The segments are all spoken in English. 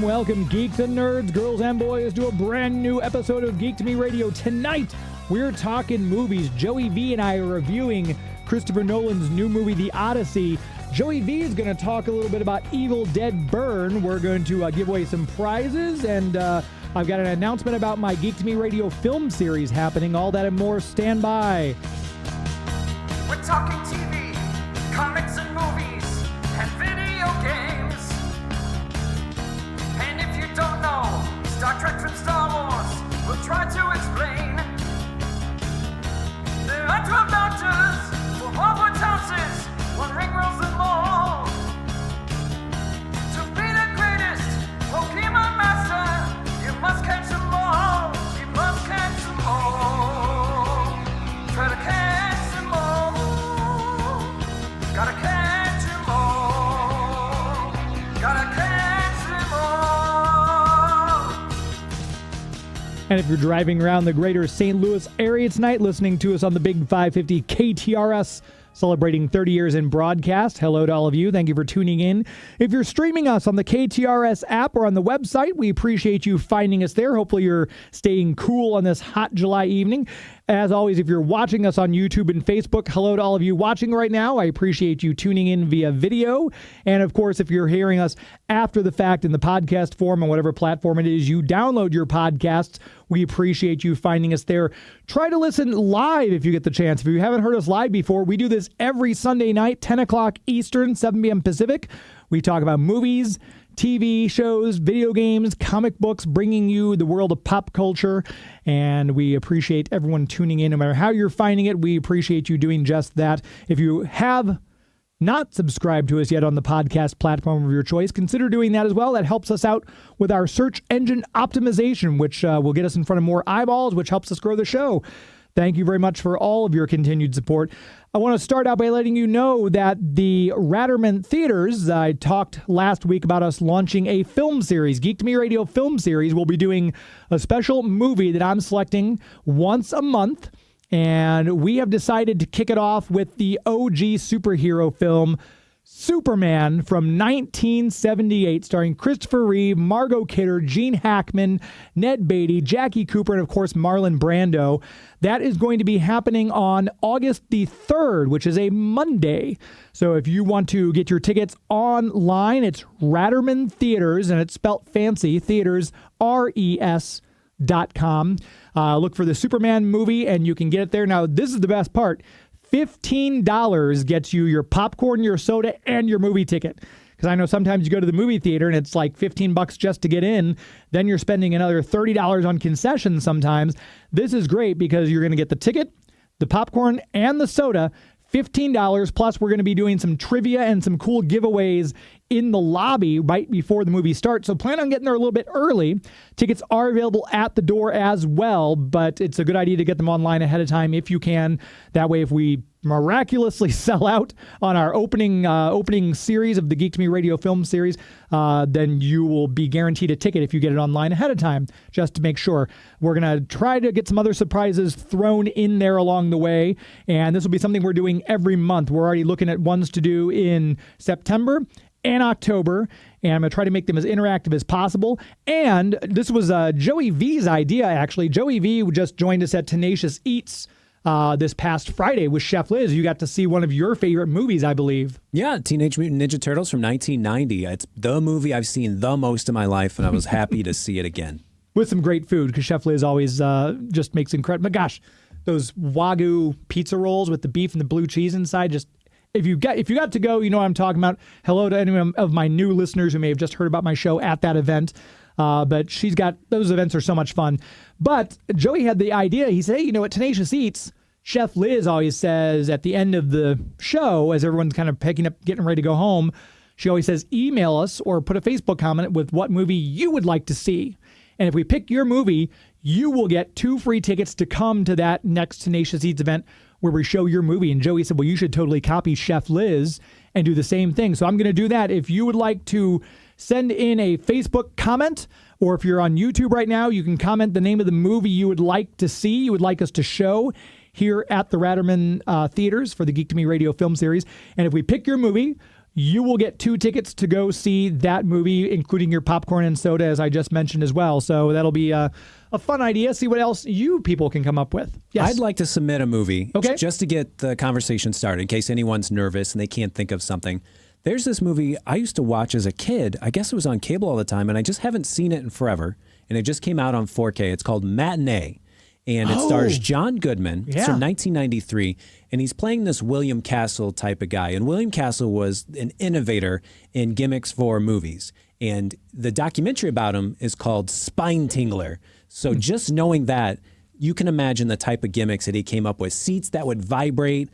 Welcome, geeks and nerds, girls and boys, to a brand new episode of Geek to Me Radio. Tonight, we're talking movies. Joey V and I are reviewing Christopher Nolan's new movie, The Odyssey. Joey V is going to talk a little bit about Evil Dead Burn. We're going to give away some prizes, and I've got an announcement about my Geek to Me Radio film series happening. All that and more. Stand by. We're talking TV, comics and movies, and video games. And if you don't know Star Trek from Star Wars, we'll try to explain. There are 12 doctors for Hogwarts houses, one ring rules them all. To be the greatest Pokemon master, you must catch them all. You must catch them all. Try to catch them all. Gotta catch them all. Gotta catch them all. And if you're driving around the greater St. Louis area tonight, listening to us on the Big 550 KTRS, celebrating 30 years in broadcast, hello to all of you. Thank you for tuning in. If you're streaming us on the KTRS app or on the website, we appreciate you finding us there. Hopefully you're staying cool on this hot July evening. As always, if you're watching us on YouTube and Facebook, hello to all of you watching right now. I appreciate you tuning in via video. And of course, if you're hearing us after the fact in the podcast form on whatever platform it is you download your podcasts, we appreciate you finding us there. Try to listen live if you get the chance. If you haven't heard us live before, we do this every Sunday night, 10 o'clock Eastern, 7 p.m. Pacific. We talk about movies, TV shows, video games, comic books, bringing you the world of pop culture. And we appreciate everyone tuning in. No matter how you're finding it, we appreciate you doing just that. If you have not subscribed to us yet on the podcast platform of your choice, consider doing that as well. That helps us out with our search engine optimization, which will get us in front of more eyeballs, which helps us grow the show. Thank you very much for all of your continued support. I want to start out by letting you know that the Ratterman Theatres, I talked last week about us launching a film series, Geek to Me Radio film series. We'll be doing a special movie that I'm selecting once a month. And we have decided to kick it off with the OG superhero film, Superman from 1978, starring Christopher Reeve, Margot Kidder, Gene Hackman, Ned Beatty, Jackie Cooper, and of course Marlon Brando. That is going to be happening on August the 3rd, which is a Monday. So if you want to get your tickets online, it's Ratterman Theatres, and it's spelt fancy, theaters, RES.com. Look for the Superman movie, and you can get it there. Now, this is the best part. $15 gets you your popcorn, your soda, and your movie ticket. Because I know sometimes you go to the movie theater and it's like $15 just to get in. Then you're spending another $30 on concessions sometimes. This is great because you're going to get the ticket, the popcorn, and the soda. $15, plus we're going to be doing some trivia and some cool giveaways in the lobby right before the movie starts. So plan on getting there a little bit early. Tickets are available at the door as well, but it's a good idea to get them online ahead of time if you can. That way, if we miraculously sell out on our opening series of the Geek to Me Radio film series, then you will be guaranteed a ticket if you get it online ahead of time, just to make sure. We're going to try to get some other surprises thrown in there along the way, and this will be something we're doing every month. We're already looking at ones to do in September and October, and I'm going to try to make them as interactive as possible. And this was Joey V's idea, actually. Joey V just joined us at Tenacious Eats this past Friday with Chef Liz. You got to see one of your favorite movies, I believe. Yeah, Teenage Mutant Ninja Turtles from 1990. It's the movie I've seen the most in my life, and I was happy to see it again. With some great food, because Chef Liz always just makes incredible. But gosh, those Wagyu pizza rolls with the beef and the blue cheese inside, just if you got to go, you know what I'm talking about. Hello to any of my new listeners who may have just heard about my show at that event. But those events are so much fun. But Joey had the idea. He said, hey, at Tenacious Eats, Chef Liz always says at the end of the show, as everyone's kind of picking up, getting ready to go home, she always says, email us or put a Facebook comment with what movie you would like to see. And if we pick your movie, you will get 2 free tickets to come to that next Tenacious Eats event where we show your movie. And Joey said, well, you should totally copy Chef Liz and do the same thing. So I'm going to do that. If you would like to send in a Facebook comment, or if you're on YouTube right now, you can comment the name of the movie you would like to see, you would like us to show here at the Ratterman Theatres for the Geek to Me radio film series. And if we pick your movie, you will get 2 tickets to go see that movie, including your popcorn and soda, as I just mentioned as well. So that'll be a fun idea. See what else you people can come up with. Yes. I'd like to submit a movie Okay. just to get the conversation started in case anyone's nervous and they can't think of something. There's this movie I used to watch as a kid. I guess it was on cable all the time, and I just haven't seen it in forever. And it just came out on 4K. It's called Matinee. And it stars John Goodman. It's from 1993. And he's playing this William Castle type of guy. And William Castle was an innovator in gimmicks for movies. And the documentary about him is called Spine Tingler. So just knowing that, you can imagine the type of gimmicks that he came up with. Seats that would vibrate,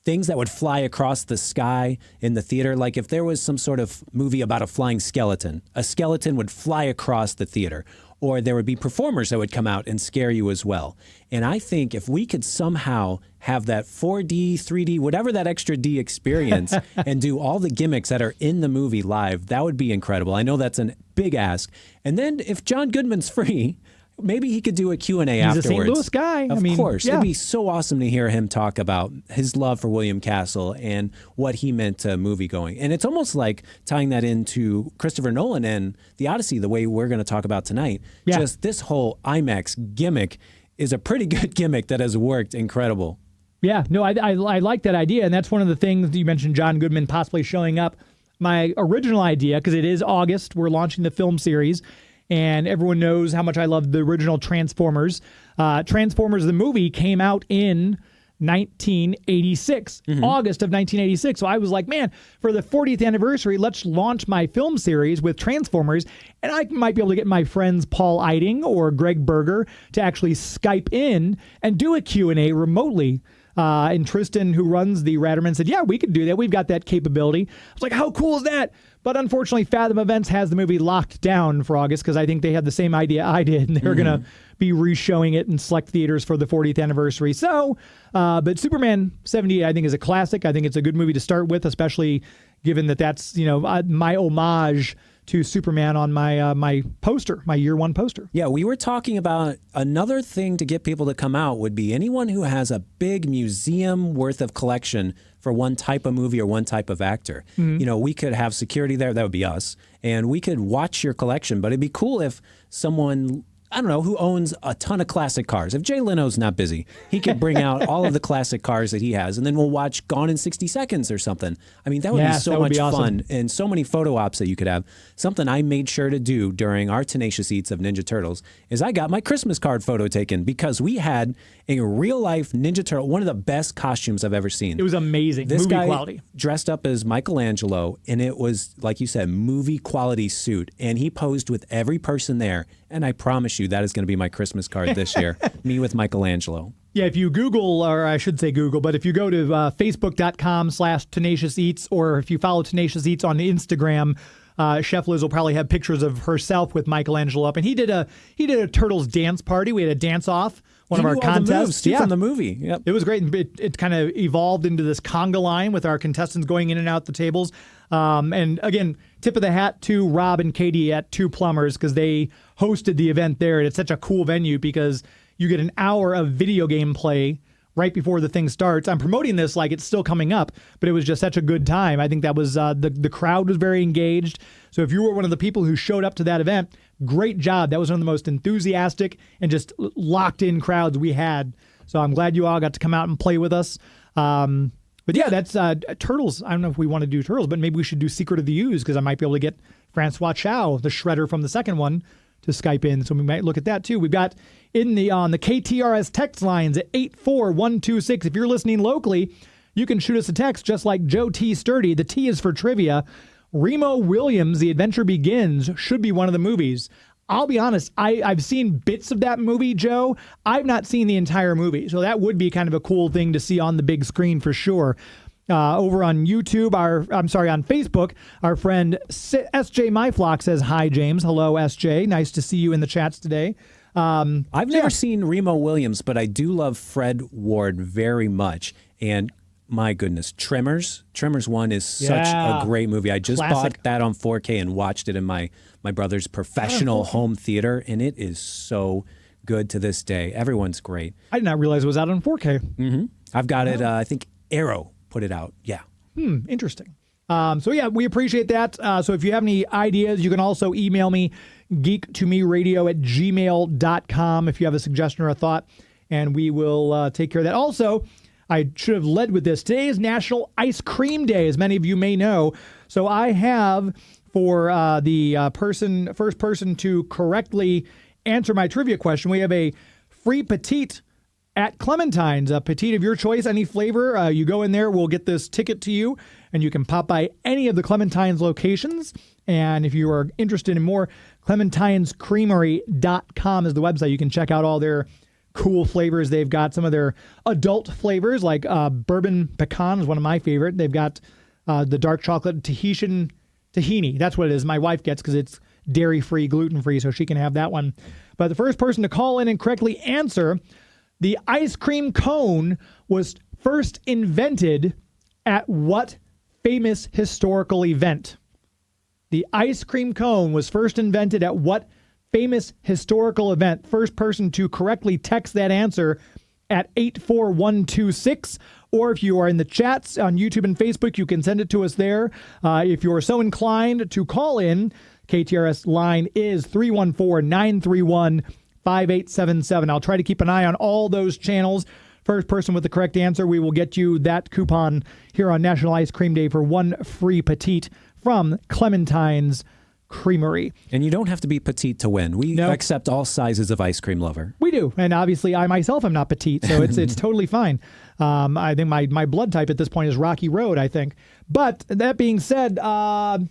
things that would fly across the sky in the theater. Like if there was some sort of movie about a flying skeleton, a skeleton would fly across the theater. Or there would be performers that would come out and scare you as well. And I think if we could somehow have that 4D, 3D, whatever that extra D experience and do all the gimmicks that are in the movie live, that would be incredible. I know that's a big ask. And then if John Goodman's free, maybe he could do a Q&A afterwards. He's a St. Louis guy. Of course. It'd be so awesome to hear him talk about his love for William Castle and what he meant to movie going. And it's almost like tying that into Christopher Nolan and the Odyssey, the way we're going to talk about tonight. Yeah. Just this whole IMAX gimmick is a pretty good gimmick that has worked incredible. Yeah, no, I like that idea. And that's one of the things that you mentioned, John Goodman possibly showing up. My original idea, because it is August, we're launching the film series. And everyone knows how much I love the original Transformers. Transformers, the movie, came out in 1986, August of 1986. So I was like, man, for the 40th anniversary, let's launch my film series with Transformers. And I might be able to get my friends Paul Eiding or Greg Berger to actually Skype in and do a Q&A remotely. And Tristan, who runs the Ratterman, said, yeah, we could do that. We've got that capability. I was like, how cool is that? But unfortunately, Fathom Events has the movie locked down for August because I think they had the same idea I did, and they're going to be re-showing it in select theaters for the 40th anniversary. So, but Superman 78, I think, is a classic. I think it's a good movie to start with, especially given that that's, my homage to Superman on my poster, my year one poster. Yeah, we were talking about another thing to get people to come out would be anyone who has a big museum worth of collection for one type of movie or one type of actor. We could have security there, that would be us, and we could watch your collection, but it'd be cool if someone, I don't know, who owns a ton of classic cars. If Jay Leno's not busy, he could bring out all of the classic cars that he has, and then we'll watch Gone in 60 Seconds or something. I mean, that would be so much fun, and so many photo ops that you could have. Something I made sure to do during our Tenacious Eats of Ninja Turtles is I got my Christmas card photo taken because we had a real-life Ninja Turtle, one of the best costumes I've ever seen. It was amazing. This movie guy quality. Dressed up as Michelangelo, and it was, like you said, movie quality suit, and he posed with every person there, and I promise you that is going to be my Christmas card this year, me with Michelangelo. Yeah, if you Google, or I should say Google, but if you go to facebook.com/Tenacious Eats, or if you follow Tenacious Eats on Instagram, Chef Liz will probably have pictures of herself with Michelangelo up. And he did a Turtles dance party. We had a dance off, one of our contests. From the movie. Yep. It was great. And it kind of evolved into this conga line with our contestants going in and out the tables. And again, tip of the hat to Rob and Katie at Two Plumbers because they hosted the event there. And it's such a cool venue because you get an hour of video game play right before the thing starts. I'm promoting this like it's still coming up, but it was just such a good time. I think that was the crowd was very engaged. So if you were one of the people who showed up to that event, great job. That was one of the most enthusiastic and just locked in crowds we had. So I'm glad you all got to come out and play with us. But yeah, that's Turtles. I don't know if we want to do Turtles, but maybe we should do Secret of the Ooze because I might be able to get Francois Chow, the shredder from the second one, to Skype in. So we might look at that too. We've got on the KTRS text lines at 84126. If you're listening locally, you can shoot us a text just like Joe T. Sturdy. The T is for trivia. Remo Williams, The Adventure Begins, should be one of the movies. I'll be honest, I've seen bits of that movie, Joe. I've not seen the entire movie. So that would be kind of a cool thing to see on the big screen for sure. Over on YouTube, on Facebook, our friend SJ Myflock says, hi, James. Hello, SJ. Nice to see you in the chats today. I've never seen Remo Williams, but I do love Fred Ward very much. And my goodness, Tremors 1 is such a great movie. I just bought that on 4K and watched it in my brother's professional home theater, and it is so good to this day. Everyone's great. I did not realize it was out on 4K. Mm-hmm. I've got it, I think Arrow put it out. Yeah. Interesting. So yeah, we appreciate that. So if you have any ideas, you can also email me, geektomeradio@gmail.com, if you have a suggestion or a thought, and we will take care of that. Also, I should have led with this. Today is National Ice Cream Day, as many of you may know. So I have, for the first person to correctly answer my trivia question, we have a free petite at Clementine's. A petite of your choice, any flavor. You go in there, we'll get this ticket to you, and you can pop by any of the Clementine's locations. And if you are interested in more, Clementine'sCreamery.com is the website. You can check out all their cool flavors. They've got some of their adult flavors, like bourbon pecan is one of my favorite. They've got the dark chocolate tahini. That's what it is. My wife gets because it's dairy-free, gluten-free, so she can have that one. But the first person to call in and correctly answer, the ice cream cone was first invented at what famous historical event? The ice cream cone was first invented at what famous historical event? First person to correctly text that answer at 84126, or if you are in the chats on YouTube and Facebook, you can send it to us there. If you are so inclined to call in, KTRS line is 314-931-5877. I'll try to keep an eye on all those channels. First person with the correct answer, we will get you that coupon here on National Ice Cream Day for one free petite from Clementine's Creamery. And you don't have to be petite to win. We accept all sizes of ice cream lover. We do. And obviously, I myself am not petite, so it's totally fine. I think my blood type at this point is Rocky Road, I think. But that being said, let's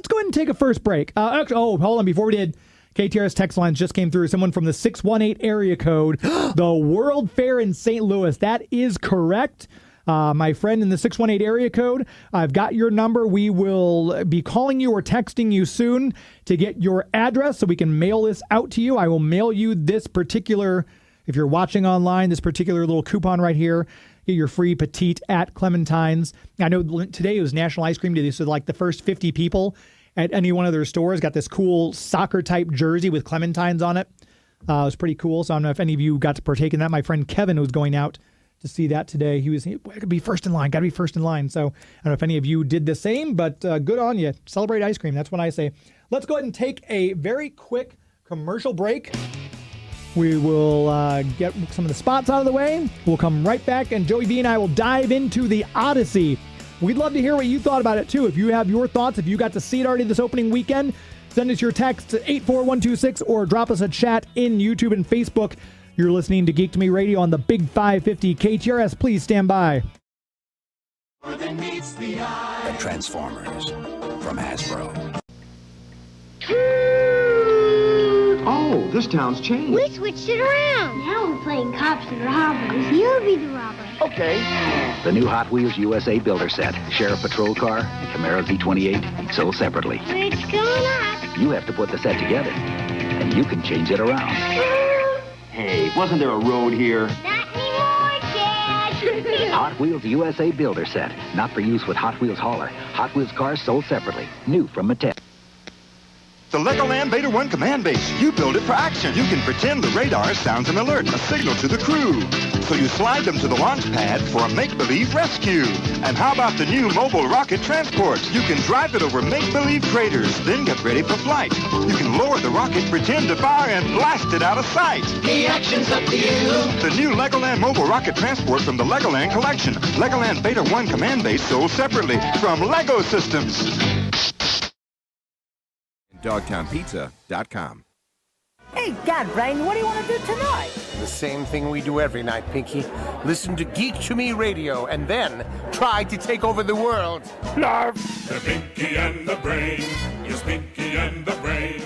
go ahead and take a first break. Actually, hold on. Before we did, KTRS text lines just came through. Someone from the 618 area code, the World Fair in St. Louis. That is correct. My friend in the 618 area code, I've got your number. We will be calling you or texting you soon to get your address so we can mail this out to you. I will mail you this particular, if you're watching online, this particular little coupon right here. Get your free petite at Clementine's. I know today was National Ice Cream Day, so like the first 50 people at any one of their stores got this cool soccer-type jersey with Clementine's on it. It was pretty cool, so I don't know if any of you got to partake in that. My friend Kevin was going out to see that today. He was, I could be first in line, got to be first in line. So I don't know if any of you did the same, but good on you. Celebrate ice cream. That's what I say. Let's go ahead and take a very quick commercial break. We will get some of the spots out of the way. We'll come right back, and Joey B and I will dive into the Odyssey. We'd love to hear what you thought about it, too. If you have your thoughts, if you got to see it already this opening weekend, send us your text to 84126 or drop us a chat in YouTube and Facebook. You're listening to Geek to Me Radio on the Big 550 KTRS. Please stand by. The Transformers from Hasbro. Oh, this town's changed. We switched it around. Now we're playing cops and robbers. You'll be the robber. Okay. The new Hot Wheels USA Builder Set. Sheriff Patrol Car and Camaro Z28 sold separately. It's going up. You have to put the set together, and you can change it around. Hey, wasn't there a road here? Not anymore, Dad. Hot Wheels USA Builder Set. Not for use with Hot Wheels Hauler. Hot Wheels cars sold separately. New from Mattel. The Legoland Beta 1 command base. You build it for action. You can pretend the radar sounds an alert, a signal to the crew. So you slide them to the launch pad for a make-believe rescue. And how about the new mobile rocket transport? You can drive it over make-believe craters, then get ready for flight. You can lower the rocket, pretend to fire, and blast it out of sight. The action's up to you. The new Legoland mobile rocket transport from the Legoland collection. Legoland Beta 1 command base sold separately from Lego Systems. DogtownPizza.com. Hey, God, Brian, what do you want to do tonight? The same thing we do every night, Pinky. Listen to Geek to Me Radio and then try to take over the world. Larf! The Pinky and the Brain. Yes, Pinky and the Brain.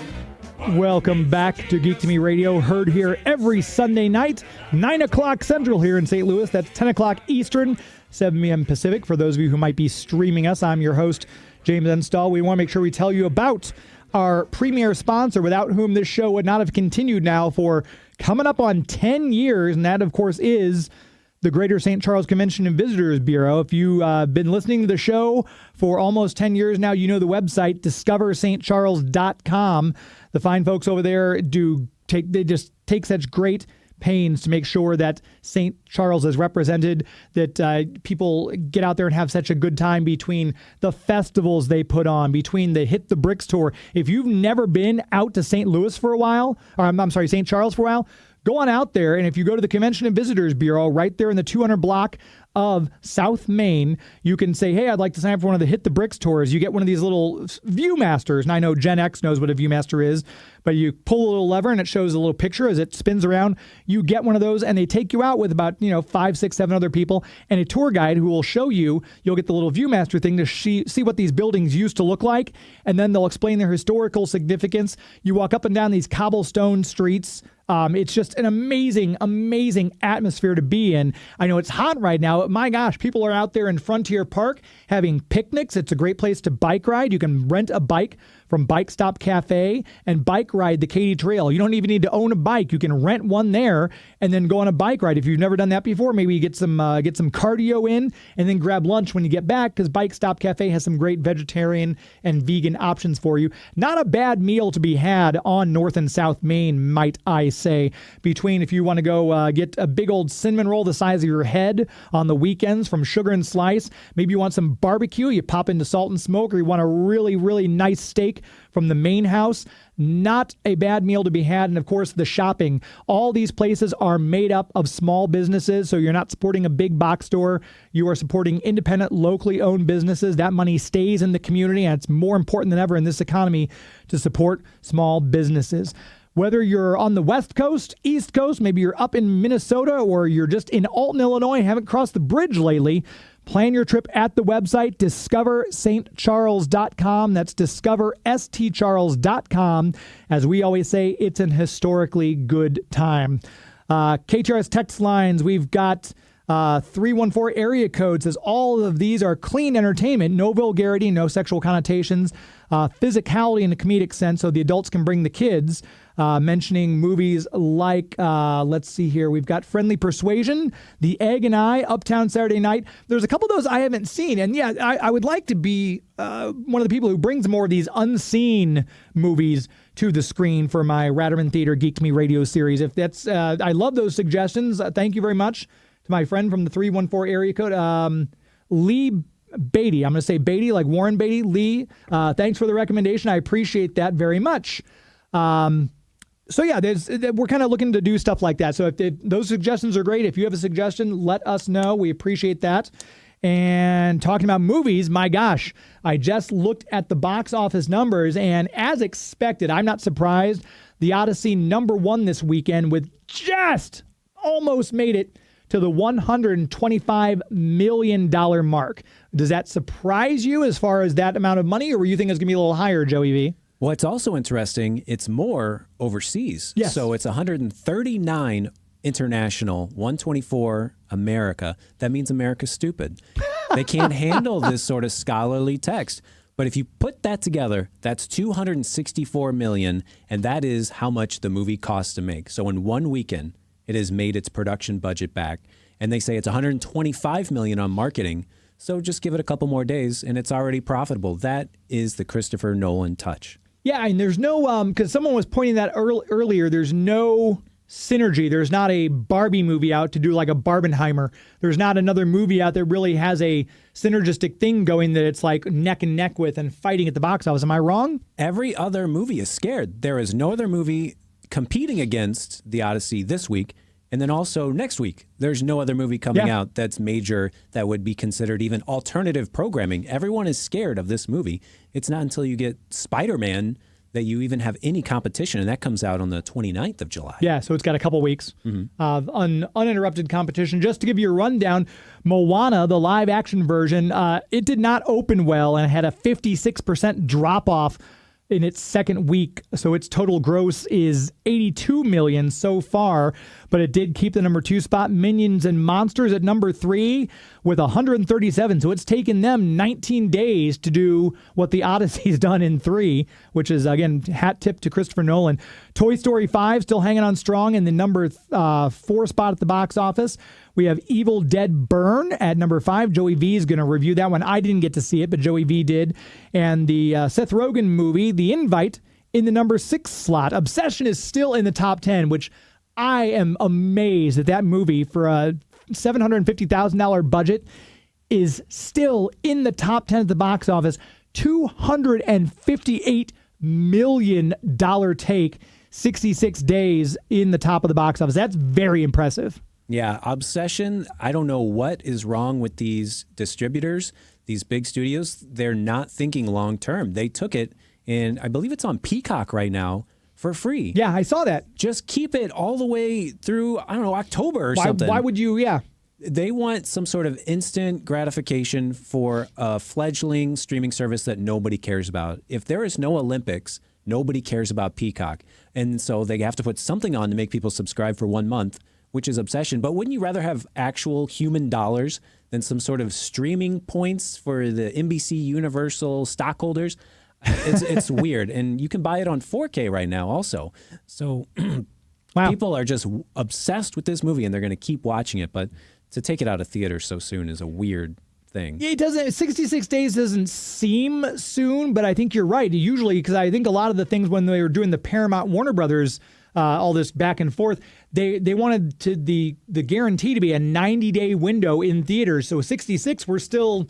Welcome back to Geek to Me Radio, heard here every Sunday night, 9 o'clock Central here in St. Louis. That's 10 o'clock Eastern, 7 p.m. Pacific. For those of you who might be streaming us, I'm your host, James Enstall. We want to make sure we tell you about our premier sponsor, without whom this show would not have continued now for coming up on 10 years. And that, of course, is the Greater St. Charles Convention and Visitors Bureau. If you've been listening to the show for almost 10 years now, you know the website, discoverstcharles.com. The fine folks over there they just take such great pains to make sure that St. Charles is represented, that people get out there and have such a good time between the festivals they put on, between the Hit the Bricks tour. If you've never been out to St. Louis for a while, or I'm sorry, St. Charles for a while, go on out there, and if you go to the Convention and Visitors Bureau right there in the 200 block of South Main, you can say, hey, I'd like to sign up for one of the Hit the Bricks tours. You get one of these little Viewmasters, and I know Gen X knows what a Viewmaster is, but you pull a little lever and it shows a little picture as it spins around. You get one of those, and they take you out with about 5, 6, 7 other people and a tour guide who will show you. You'll get the little Viewmaster thing to see what these buildings used to look like, and then they'll explain their historical significance. You walk up and down these cobblestone streets. It's just an amazing, amazing atmosphere to be in. I know it's hot right now, but my gosh, people are out there in Frontier Park having picnics. It's a great place to bike ride. You can rent a bike from Bike Stop Cafe and bike ride the Katy Trail. You don't even need to own a bike. You can rent one there and then go on a bike ride. If you've never done that before, maybe you get some cardio in and then grab lunch when you get back, because Bike Stop Cafe has some great vegetarian and vegan options for you. Not a bad meal to be had on North and South Main, might I say, between if you want to go get a big old cinnamon roll the size of your head on the weekends from Sugar and Slice. Maybe you want some barbecue, you pop into Salt and Smoke, or you want a really, really nice steak from the main house. Not a bad meal to be had. And of course, the shopping. All these places are made up of small businesses, so you're not supporting a big box store. You are supporting independent, locally owned businesses. That money stays in the community, and it's more important than ever in this economy to support small businesses. Whether you're on the West Coast, East Coast, maybe you're up in Minnesota, or you're just in Alton, Illinois, haven't crossed the bridge lately, plan your trip at the website, discoverstcharles.com. That's discoverstcharles.com. As we always say, it's an historically good time. KTRS text lines, we've got 314 area code says all of these are clean entertainment, no vulgarity, no sexual connotations, physicality in a comedic sense, so the adults can bring the kids. Mentioning movies like, let's see here, we've got Friendly Persuasion, The Egg and I, Uptown Saturday Night. There's a couple of those I haven't seen, and yeah, I would like to be one of the people who brings more of these unseen movies to the screen for my Ratterman Theatre Geek to Me radio series. If that's, I love those suggestions. Thank you very much to my friend from the 314 area code, Lee Beatty. I'm going to say Beatty, like Warren Beatty. Lee, thanks for the recommendation. I appreciate that very much. So yeah, we're kind of looking to do stuff like that. So if those suggestions are great, if you have a suggestion, let us know. We appreciate that. And talking about movies, my gosh, I just looked at the box office numbers, and as expected, I'm not surprised, the Odyssey #1 this weekend with just almost made it to the $125 million mark. Does that surprise you as far as that amount of money, or were you thinking it's going to be a little higher, Joey V? Well, it's also interesting. It's more overseas. Yes. So it's 139 international, 124 America. That means America's stupid. They can't handle this sort of scholarly text. But if you put that together, that's $264 million, and that is how much the movie costs to make. So in one weekend, it has made its production budget back. And they say it's $125 million on marketing. So just give it a couple more days, and it's already profitable. That is the Christopher Nolan touch. Yeah, and there's no, because someone was pointing that earlier, there's no synergy. There's not a Barbie movie out to do like a Barbenheimer. There's not another movie out that really has a synergistic thing going that it's like neck and neck with and fighting at the box office. Am I wrong? Every other movie is scared. There is no other movie competing against The Odyssey this week. And then also next week, there's no other movie coming out that's major that would be considered even alternative programming. Everyone is scared of this movie. It's not until you get Spider-Man that you even have any competition, and that comes out on the 29th of July. Yeah, so it's got a couple weeks of uninterrupted competition. Just to give you a rundown, Moana, the live-action version, it did not open well and had a 56% drop-off in its second week. So its total gross is $82 million so far, but it did keep the number 2 spot. Minions and Monsters at number 3 with 137. So it's taken them 19 days to do what the Odyssey's done in 3, which is, again, hat tip to Christopher Nolan. Toy Story 5 still hanging on strong in the number 4 spot at the box office. We have Evil Dead Burn at number 5. Joey V is going to review that one. I didn't get to see it, but Joey V did. And the Seth Rogen movie, The Invite, in the number 6 slot. Obsession is still in the top 10, which I am amazed that that movie, for a $750,000 budget, is still in the top 10 at the box office. $258 million take, 66 days in the top of the box office. That's very impressive. Yeah, Obsession, I don't know what is wrong with these distributors, these big studios. They're not thinking long term. They took it, and I believe it's on Peacock right now for free. Yeah, I saw that. Just keep it all the way through, I don't know, October or something. Why would you, yeah. They want some sort of instant gratification for a fledgling streaming service that nobody cares about. If there is no Olympics, nobody cares about Peacock. And so they have to put something on to make people subscribe for 1 month, which is Obsession. But wouldn't you rather have actual human dollars than some sort of streaming points for the NBC Universal stockholders? It's weird. And you can buy it on 4K right now also. So wow. People are just obsessed with this movie, and they're going to keep watching it. But to take it out of theaters so soon is a weird thing. Yeah, it doesn't. 66 days doesn't seem soon, but I think you're right. Usually, because I think a lot of the things when they were doing the Paramount Warner Brothers, all this back and forth, they wanted to the guarantee to be a 90-day window in theaters. So 66, we're still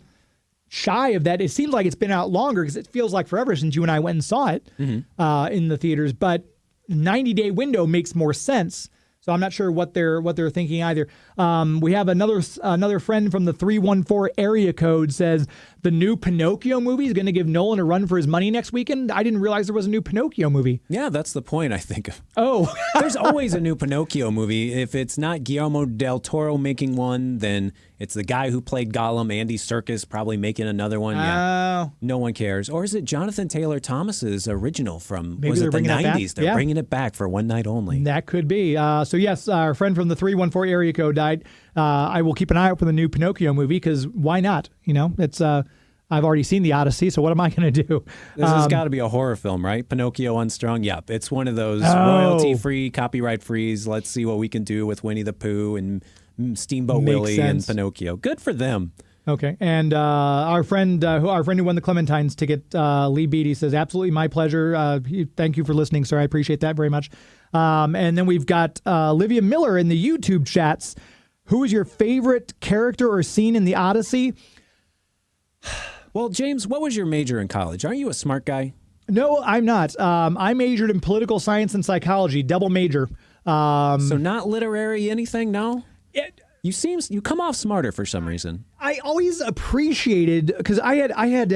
shy of that. It seems like it's been out longer because it feels like forever since you and I went and saw it in the theaters. But 90-day window makes more sense. So I'm not sure what they're thinking either. We have another friend from the 314 area code says the new Pinocchio movie is going to give Nolan a run for his money next weekend. I didn't realize there was a new Pinocchio movie. Yeah, that's the point, I think. Oh. There's always a new Pinocchio movie. If it's not Guillermo del Toro making one, then it's the guy who played Gollum, Andy Serkis, probably making another one. Yeah. No one cares. Or is it Jonathan Taylor Thomas's original from, was it the 90s? They're bringing it back for one night only. That could be. So yes, our friend from the 314 area code died. I will keep an eye out for the new Pinocchio movie because why not? You know, it's I've already seen the Odyssey, so what am I going to do? This has got to be a horror film, right? Pinocchio Unstrung. Yep, it's one of those royalty-free, copyright-frees. Let's see what we can do with Winnie the Pooh and Steamboat Willie and Pinocchio. Good for them. Okay, and our friend who won the Clementines ticket, Lee Beatty, says, absolutely my pleasure. Thank you for listening, sir. I appreciate that very much. And then we've got Olivia Miller in the YouTube chats. Who is your favorite character or scene in the Odyssey? Well, James, what was your major in college? Aren't you a smart guy? No, I'm not. I majored in political science and psychology, double major. So not literary anything, no? You come off smarter for some reason. I always appreciated, because I had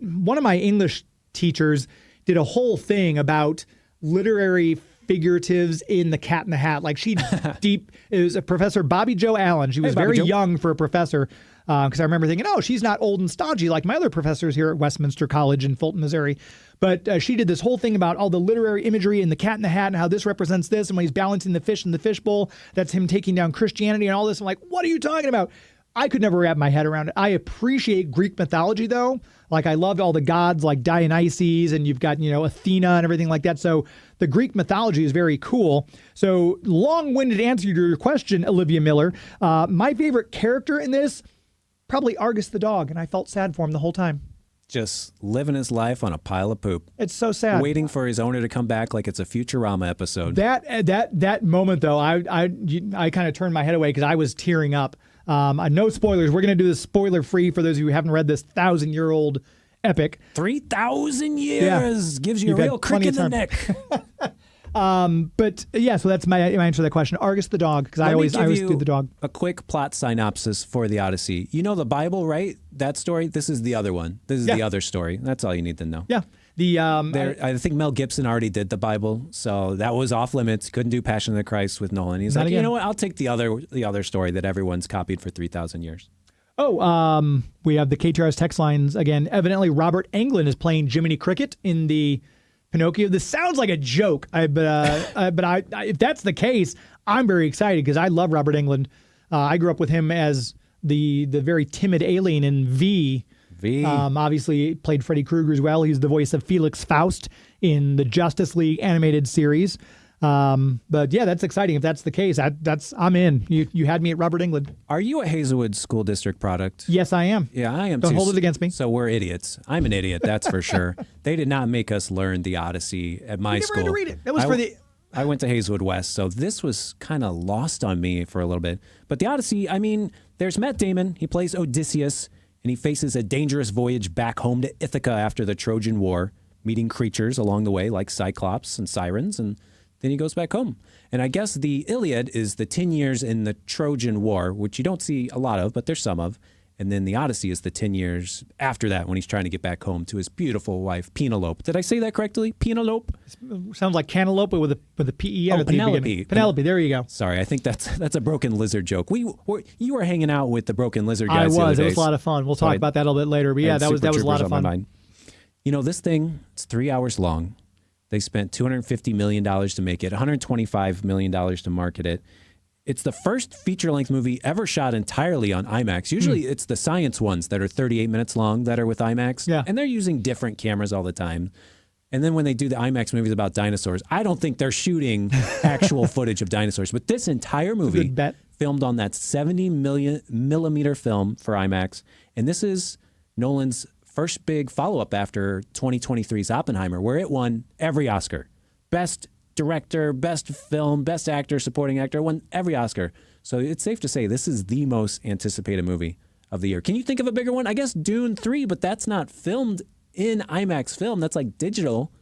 one of my English teachers did a whole thing about literary figuratives in The Cat in the Hat. Like it was a Professor Bobby Jo Allen. She was very young for a professor. Because I remember thinking, she's not old and stodgy like my other professors here at Westminster College in Fulton, Missouri. But she did this whole thing about all the literary imagery in The Cat in the Hat and how this represents this. And when he's balancing the fish in the fishbowl, that's him taking down Christianity and all this. I'm like, what are you talking about? I could never wrap my head around it. I appreciate Greek mythology, though. Like, I loved all the gods like Dionysus, and you've got, Athena and everything like that. So the Greek mythology is very cool. So long-winded answer to your question, Olivia Miller. My favorite character in this, probably Argus the dog, and I felt sad for him the whole time. Just living his life on a pile of poop. It's so sad. Waiting for his owner to come back like it's a Futurama episode. That moment, though, I kind of turned my head away because I was tearing up. No spoilers. We're going to do this spoiler-free for those of you who haven't read this 1,000-year-old epic. 3,000 years gives you a real crick in the neck. But yeah, so that's my answer to that question. Argus the dog, because I always do the dog. A quick plot synopsis for the Odyssey. You know the Bible, right? That story. This is the other one. This is the other story. That's all you need to know. Yeah. I think Mel Gibson already did the Bible, so that was off limits. Couldn't do Passion of the Christ with Nolan. He's like, you know what? I'll take the other story that everyone's copied for 3,000 years. We have the KTRS text lines again. Evidently, Robert Englund is playing Jiminy Cricket in the Pinocchio. This sounds like a joke, but if that's the case, I'm very excited because I love Robert Englund. I grew up with him as the very timid alien in V. Obviously played Freddy Krueger as well. He's the voice of Felix Faust in the Justice League animated series. But yeah, that's exciting. If that's the case, I'm in. You had me at Robert Englund. Are you a Hazelwood School District product? Yes, I am. Yeah, I am Don't too. hold it against me. So we're idiots. I'm an idiot, that's for sure. They did not make us learn the Odyssey at my school. Never had to read it. That was for the... I went to Hazelwood West, so this was kind of lost on me for a little bit. But the Odyssey, I mean, there's Matt Damon. He plays Odysseus, and he faces a dangerous voyage back home to Ithaca after the Trojan War, meeting creatures along the way like Cyclops and Sirens, and then he goes back home. And I guess the Iliad is the 10 years in the Trojan War, which you don't see a lot of, but there's some of. And then the Odyssey is the 10 years after that when he's trying to get back home to his beautiful wife, Penelope. Did I say that correctly? Penelope? Sounds like cantaloupe with a P-E. Oh, Penelope. Penelope, there you go. Sorry, I think that's a broken lizard joke. You were hanging out with the broken lizard guys I was. the other day. It was a lot of fun. We'll talk about that a little bit later. But yeah, that was a lot of fun. You know, this thing, it's 3 hours long. They spent $250 million to make it, $125 million to market it. It's the first feature-length movie ever shot entirely on IMAX. Usually it's the science ones that are 38 minutes long that are with IMAX. Yeah. And they're using different cameras all the time. And then when they do the IMAX movies about dinosaurs, I don't think they're shooting actual footage of dinosaurs. But this entire movie filmed on that 70 millimeter film for IMAX. And this is Nolan's first big follow-up after 2023's Oppenheimer, where it won every Oscar. Best director, best film, best actor, supporting actor, won every Oscar. So it's safe to say this is the most anticipated movie of the year. Can you think of a bigger one? I guess Dune 3, but that's not filmed in IMAX film. That's like digital.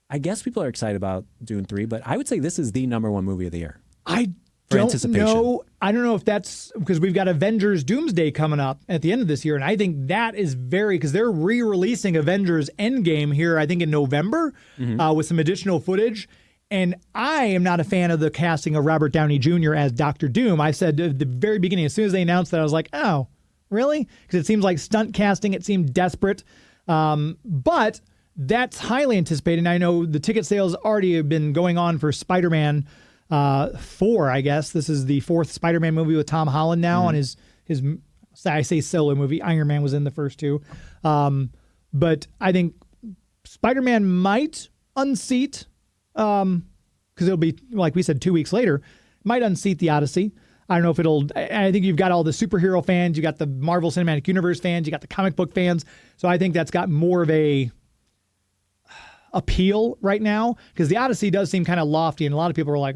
I guess people are excited about Dune 3, but I would say this is the #1 movie of the year. I don't know. I don't know if that's because we've got Avengers Doomsday coming up at the end of this year, and I think that is because they're re-releasing Avengers Endgame here, I think in November, with some additional footage. And I am not a fan of the casting of Robert Downey Jr. as Dr. Doom. I said at the very beginning, as soon as they announced that, I was like, oh, really? Because it seems like stunt casting. It seemed desperate. But that's highly anticipated. And I know the ticket sales already have been going on for Spider-Man 4, I guess. This is the 4th Spider-Man movie with Tom Holland now on his I say solo movie. Iron Man was in the first two. But I think Spider-Man might unseat, because it'll be, like we said, 2 weeks later, might unseat the Odyssey. I don't know if I think you've got all the superhero fans, you got the Marvel Cinematic Universe fans, you got the comic book fans. So I think that's got more of a appeal right now, because the Odyssey does seem kind of lofty, and a lot of people are like,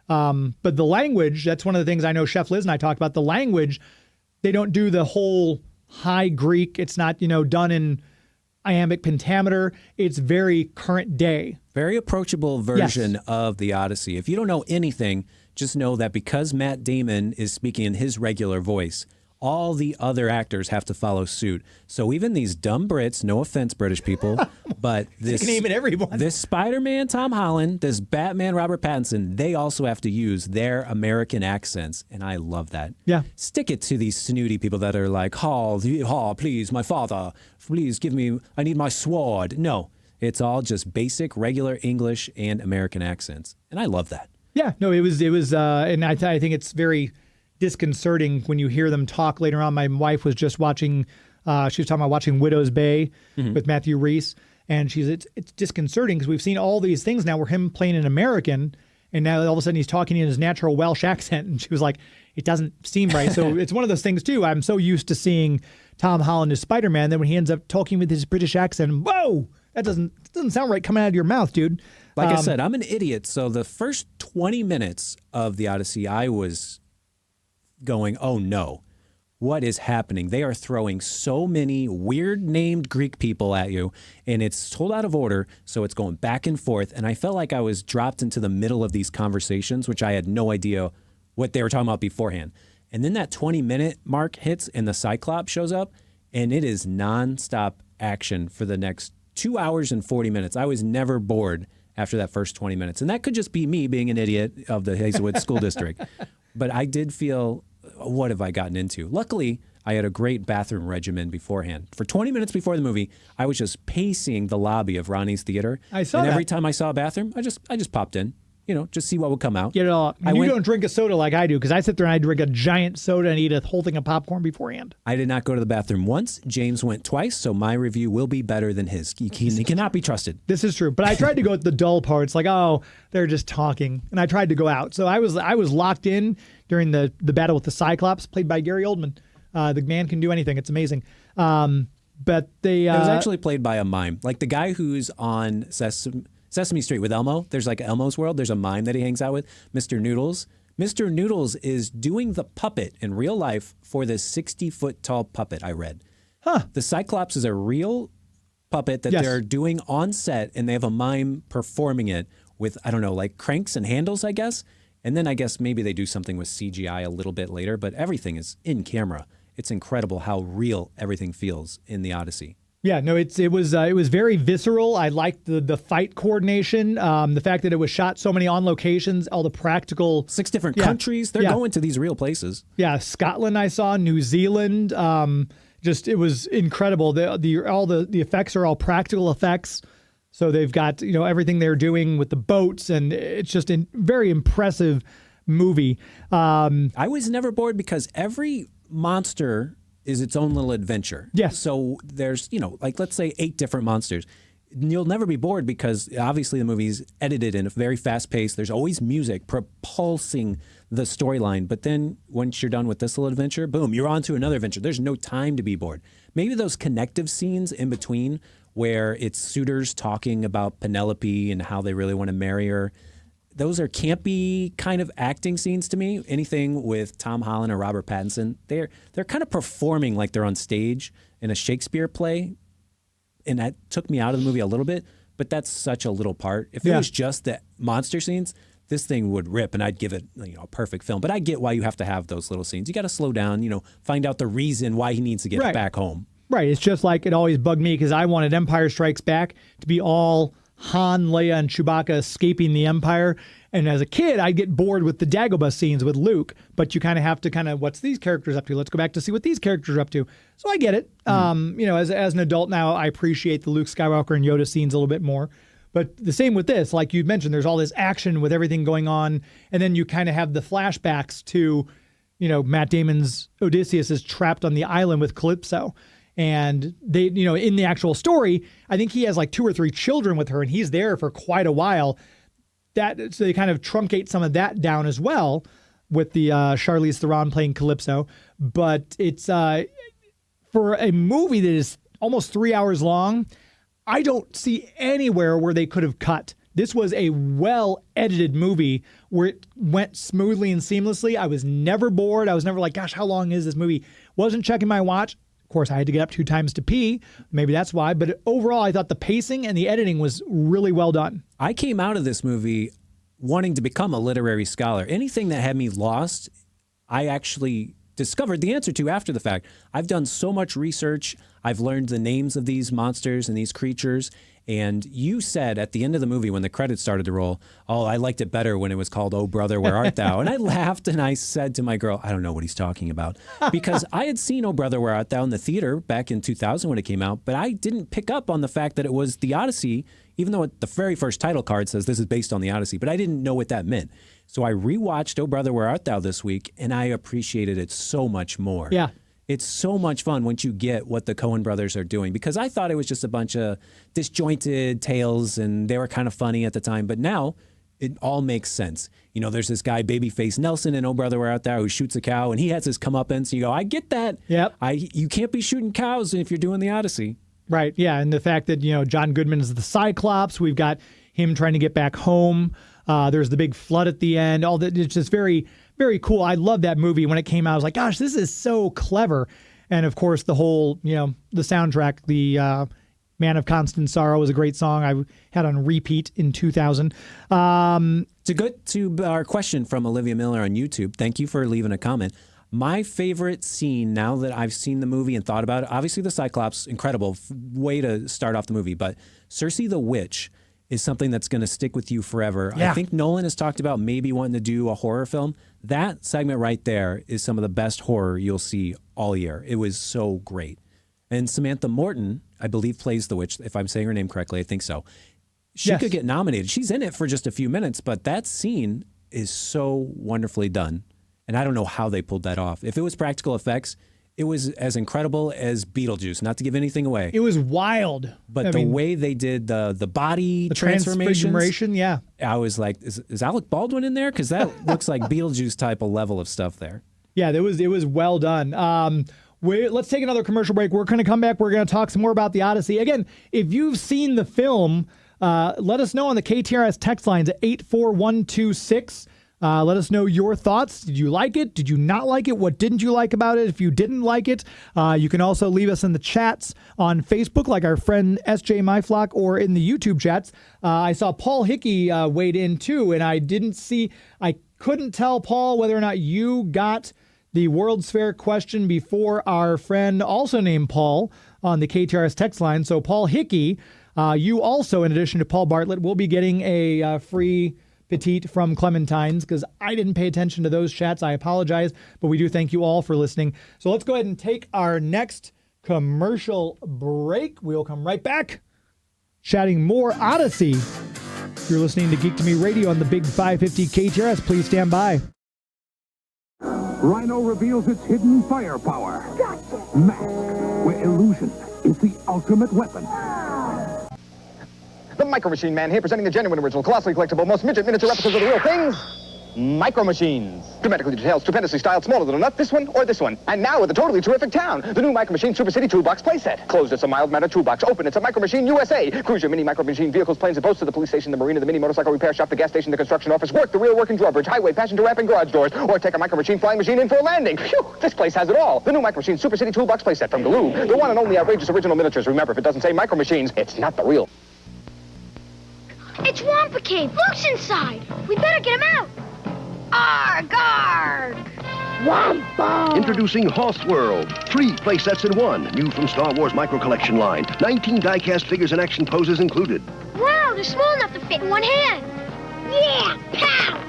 but the language, that's one of the things I know Chef Liz and I talked about. The language, they don't do the whole high Greek. It's not, done in iambic pentameter. It's very current day. Very approachable version of the Odyssey. If you don't know anything, just know that because Matt Damon is speaking in his regular voice, all the other actors have to follow suit. So even these dumb Brits, no offense, British people, but this Spider-Man Tom Holland, this Batman Robert Pattinson, they also have to use their American accents, and I love that. Yeah. Stick it to these snooty people that are like, please, my father, please give me, I need my sword. No, it's all just basic, regular English and American accents, and I love that. Yeah, no, it was, and I think it's very disconcerting when you hear them talk later on. My wife was just watching, she was talking about watching Widow's Bay with Matthew Rhys, and it's disconcerting because we've seen all these things now where him playing an American, and now all of a sudden he's talking in his natural Welsh accent, and she was like, it doesn't seem right. So it's one of those things too. I'm so used to seeing Tom Holland as Spider-Man, then when he ends up talking with his British accent, whoa, that doesn't sound right coming out of your mouth, dude. Like I said, I'm an idiot. So the first 20 minutes of the Odyssey, I was going, oh no, what is happening? They are throwing so many weird named Greek people at you, and it's told out of order, so it's going back and forth. And I felt like I was dropped into the middle of these conversations, which I had no idea what they were talking about beforehand. And then that 20-minute mark hits, and the Cyclops shows up, and it is nonstop action for the next 2 hours and 40 minutes. I was never bored after that first 20 minutes. And that could just be me being an idiot of the Hazelwood School District. But I did feel, what have I gotten into? Luckily, I had a great bathroom regimen beforehand. For 20 minutes before the movie, I was just pacing the lobby of Ronnie's Theater. I saw and that. every time I saw a bathroom, I just popped in, just see what would come out. Get it all. You don't drink a soda like I do, because I sit there and I drink a giant soda and eat a whole thing of popcorn beforehand. I did not go to the bathroom once. James went twice, so my review will be better than his. He cannot be trusted. This is true, but I tried to go at the dull parts, like, oh, they're just talking, and I tried to go out. So I was locked in during the battle with the Cyclops, played by Gary Oldman. The man can do anything. It's amazing. But they... it was actually played by a mime. Like the guy who's on Sesame Street with Elmo. There's like Elmo's World. There's a mime that he hangs out with, Mr. Noodles. Mr. Noodles is doing the puppet in real life for this 60-foot tall puppet, I read. Huh. The Cyclops is a real puppet that they're doing on set, and they have a mime performing it with, I don't know, like cranks and handles, I guess. And then I guess maybe they do something with CGI a little bit later, but everything is in camera. It's incredible how real everything feels in the Odyssey. Yeah, no, it was very visceral. I liked the fight coordination, the fact that it was shot so many on locations, all the practical 6 different countries. They're going to these real places. Yeah, Scotland I saw, New Zealand. It was incredible. The effects are all practical effects. So they've got everything they're doing with the boats, and it's just a very impressive movie. I was never bored because every monster is its own little adventure. Yes. So there's, like let's say 8 different monsters. You'll never be bored because obviously the movie's edited in a very fast pace. There's always music propulsing the storyline. But then once you're done with this little adventure, boom, you're on to another adventure. There's no time to be bored. Maybe those connective scenes in between where it's suitors talking about Penelope and how they really want to marry her. Those are campy kind of acting scenes to me. Anything with Tom Holland or Robert Pattinson, they're kind of performing like they're on stage in a Shakespeare play. And that took me out of the movie a little bit, but that's such a little part. If it was just the monster scenes, this thing would rip and I'd give it a perfect film. But I get why you have to have those little scenes. You got to slow down, find out the reason why he needs to get back home. Right. It's just like it always bugged me because I wanted Empire Strikes Back to be all Han, Leia, and Chewbacca escaping the Empire. And as a kid, I'd get bored with the Dagobah scenes with Luke, but you kind of have to what's these characters up to? Let's go back to see what these characters are up to. So I get it. As an adult now, I appreciate the Luke Skywalker and Yoda scenes a little bit more. But the same with this, like you mentioned, there's all this action with everything going on. And then you kind of have the flashbacks to, Matt Damon's Odysseus is trapped on the island with Calypso. And they, in the actual story, I think he has like 2 or 3 children with her, and he's there for quite a while. So they kind of truncate some of that down as well with the Charlize Theron playing Calypso. But it's for a movie that is almost 3 hours long, I don't see anywhere where they could have cut. This was a well-edited movie where it went smoothly and seamlessly. I was never bored. I was never like, gosh, how long is this movie? Wasn't checking my watch. Of course, I had to get up 2 times to pee. Maybe that's why. But overall, I thought the pacing and the editing was really well done. I came out of this movie wanting to become a literary scholar. Anything that had me lost, I actually discovered the answer to after the fact. I've done so much research. I've learned the names of these monsters and these creatures. And you said at the end of the movie when the credits started to roll, oh, I liked it better when it was called Oh Brother, Where Art Thou? And I laughed and I said to my girl, I don't know what he's talking about. Because I had seen Oh Brother, Where Art Thou in the theater back in 2000 when it came out, but I didn't pick up on the fact that it was the Odyssey, even though the very first title card says this is based on the Odyssey, but I didn't know what that meant. So I rewatched Oh Brother, Where Art Thou this week, and I appreciated it so much more. Yeah. It's so much fun once you get what the Coen brothers are doing, because I thought it was just a bunch of disjointed tales and they were kind of funny at the time. But now it all makes sense. There's this guy, Babyface Nelson in Oh Brother, Where Art Thou, who shoots a cow and he has his comeuppance. You go, I get that. Yep. You can't be shooting cows if you're doing the Odyssey. Right. Yeah. And the fact that, John Goodman is the Cyclops, we've got him trying to get back home. There's the big flood at the end. All that. It's just very, very cool. I love that movie. When it came out, I was like, gosh, this is so clever. And of course, the whole, the soundtrack, the Man of Constant Sorrow was a great song. I had on repeat in 2000. To go to our question from Olivia Miller on YouTube, thank you for leaving a comment. My favorite scene, now that I've seen the movie and thought about it, obviously the Cyclops, incredible way to start off the movie, but Cersei the Witch, is something that's going to stick with you forever. Yeah. I think Nolan has talked about maybe wanting to do a horror film. That segment right there is some of the best horror you'll see all year. It was so great. And Samantha Morton, I believe, plays the witch. If I'm saying her name correctly, I think so. She could get nominated. She's in it for just a few minutes, but that scene is so wonderfully done. And I don't know how they pulled that off. If it was practical effects, it was as incredible as Beetlejuice, not to give anything away. It was wild. But the way they did the body transformation, yeah. I was like, is Alec Baldwin in there? Because that looks like Beetlejuice type of level of stuff there. Yeah, it was well done. Let's take another commercial break. We're going to come back. We're going to talk some more about the Odyssey. Again, if you've seen the film, let us know on the KTRS text lines at 84126. Let us know your thoughts. Did you like it? Did you not like it? What didn't you like about it? If you didn't like it, you can also leave us in the chats on Facebook, like our friend SJ Myflock, or in the YouTube chats. I saw Paul Hickey weighed in too, and I couldn't tell, Paul, whether or not you got the World's Fair question before our friend, also named Paul, on the KTRS text line. So Paul Hickey, you also, in addition to Paul Bartlett, will be getting a free petite from Clementine's, because I didn't pay attention to those chats. I apologize, but we do thank you all for listening. So let's go ahead and take our next commercial break. We'll come right back, chatting more Odyssey. You're listening to Geek to Me Radio on the Big 550 KTRS. Please stand by. Rhino reveals its hidden firepower. Gotcha. Mask, where illusion is the ultimate weapon. The Micro Machine Man here, presenting the genuine, original, colossally collectible, most midget miniature replicas of the real things. Micro Machines. Dramatically detailed, stupendously styled, smaller than a nut, this one or this one. And now with a totally terrific town. The new Micro Machine Super City Toolbox playset. Closed, it's a mild mannered toolbox. Open, it's a Micro Machine USA. Cruise your mini Micro Machine vehicles, planes, and boats to the police station, the marina, the mini motorcycle repair shop, the gas station, the construction office, work, the real working drawbridge, highway, passenger ramp, and garage doors. Or take a Micro Machine flying machine in for a landing. Phew, this place has it all. The new Micro Machine Super City Toolbox playset from Galoob. The one and only outrageous original miniatures. Remember, if it doesn't say Micro Machines, it's not the real. It's Wampa Cave. Luke's inside. We better get him out. Arg, arg. Wampa. Introducing Hoth World. 3 playsets in 1. New from Star Wars Micro Collection line. 19 die-cast figures and action poses included. Wow, they're small enough to fit in one hand. Yeah, pow.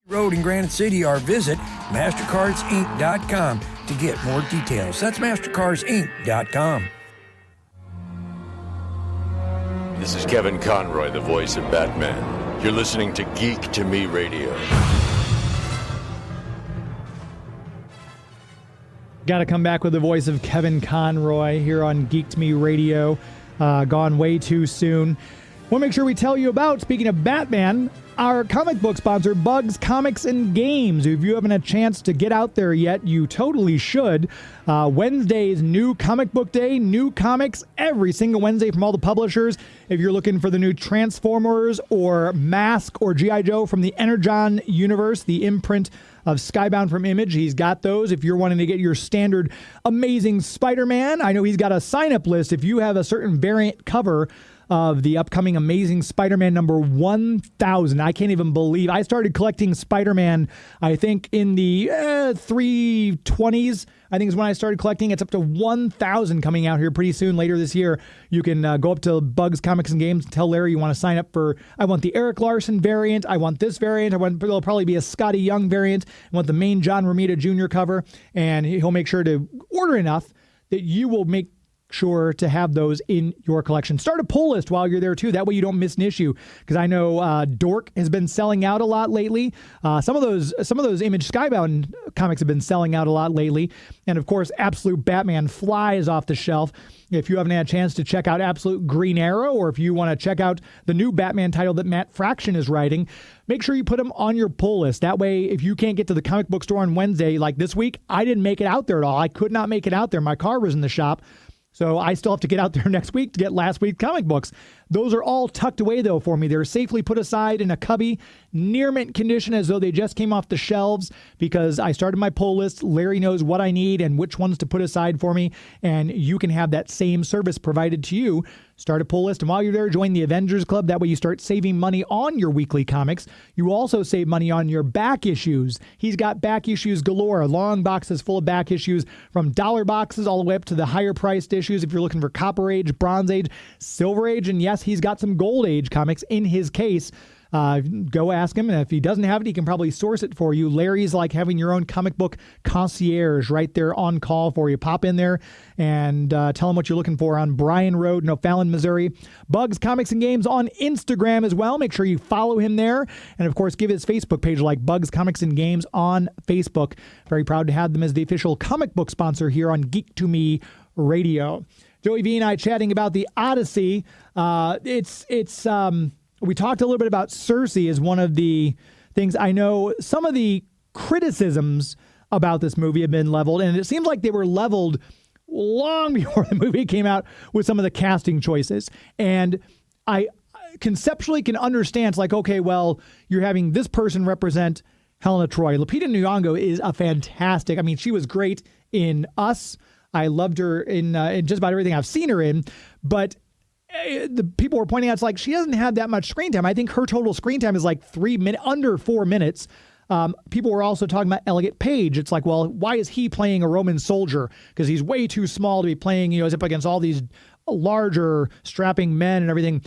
Road in Granite City, or visit MasterCardsInc.com to get more details. That's MasterCardsInc.com. This is Kevin Conroy, the voice of Batman. You're listening to Geek to Me Radio. Got to come back with the voice of Kevin Conroy here on Geek to Me Radio. Gone way too soon. We'll make sure we tell you about, speaking of Batman, our comic book sponsor, Bugs Comics and Games. If you haven't had a chance to get out there yet, you totally should. Wednesday is new comic book day, new comics every single Wednesday from all the publishers. If you're looking for the new Transformers or Mask or G.I. Joe from the Energon universe, the imprint of Skybound from Image, he's got those. If you're wanting to get your standard Amazing Spider-Man, I know he's got a sign-up list. If you have a certain variant cover of the upcoming Amazing Spider-Man number 1000. I can't even believe I started collecting Spider-Man, I think in the 320s. I think is when I started collecting. It's up to 1000 coming out here pretty soon later this year. You can go up to Bugs Comics and Games and tell Larry you want to sign up for, I want the Eric Larson variant, I want this variant, there'll probably be a Scotty Young variant, I want the main John Romita Jr. cover, and he'll make sure to order enough that you will make sure to have those in your collection. Start a pull list while you're there too. That way you don't miss an issue. Because I know Dork has been selling out a lot lately. Some of those Image Skybound comics have been selling out a lot lately. And of course, Absolute Batman flies off the shelf. If you haven't had a chance to check out Absolute Green Arrow, or if you want to check out the new Batman title that Matt Fraction is writing, make sure you put them on your pull list. That way, if you can't get to the comic book store on Wednesday, like this week, I didn't make it out there at all. I could not make it out there. My car was in the shop. So I still have to get out there next week to get last week's comic books. Those are all tucked away, though, for me. They're safely put aside in a cubby near mint condition, as though they just came off the shelves, because I started my pull list. Larry knows what I need and which ones to put aside for me, and you can have that same service provided to you. Start a pull list, and while you're there, join the Avengers Club. That way you start saving money on your weekly comics. You also save money on your back issues. He's got back issues galore, long boxes full of back issues, from dollar boxes all the way up to the higher priced issues if you're looking for Copper Age, Bronze Age, Silver Age, and yes, he's got some Gold Age comics in his case. Go ask him, and if he doesn't have it, he can probably source it for you. Larry's like having your own comic book concierge right there on call for you. Pop in there and tell him what you're looking for on Bryan Road in O'Fallon, Missouri. Bugs Comics and Games on Instagram as well. Make sure you follow him there. And, of course, give his Facebook page like Bugs Comics and Games on Facebook. Very proud to have them as the official comic book sponsor here on Geek to Me Radio. Joey V and I chatting about the Odyssey. We talked a little bit about Cersei as one of the things. I know some of the criticisms about this movie have been leveled, and it seems like they were leveled long before the movie came out with some of the casting choices. And I conceptually can understand, it's like, okay, well, you're having this person represent Helena Troy. Lupita Nyong'o is a fantastic, I mean, she was great in Us. I loved her in just about everything I've seen her in, but the people were pointing out, it's like she doesn't have that much screen time. I think her total screen time is like under 4 minutes. People were also talking about Elliot Page. It's like, well, why is he playing a Roman soldier? Because he's way too small to be playing, he's up against all these larger strapping men and everything.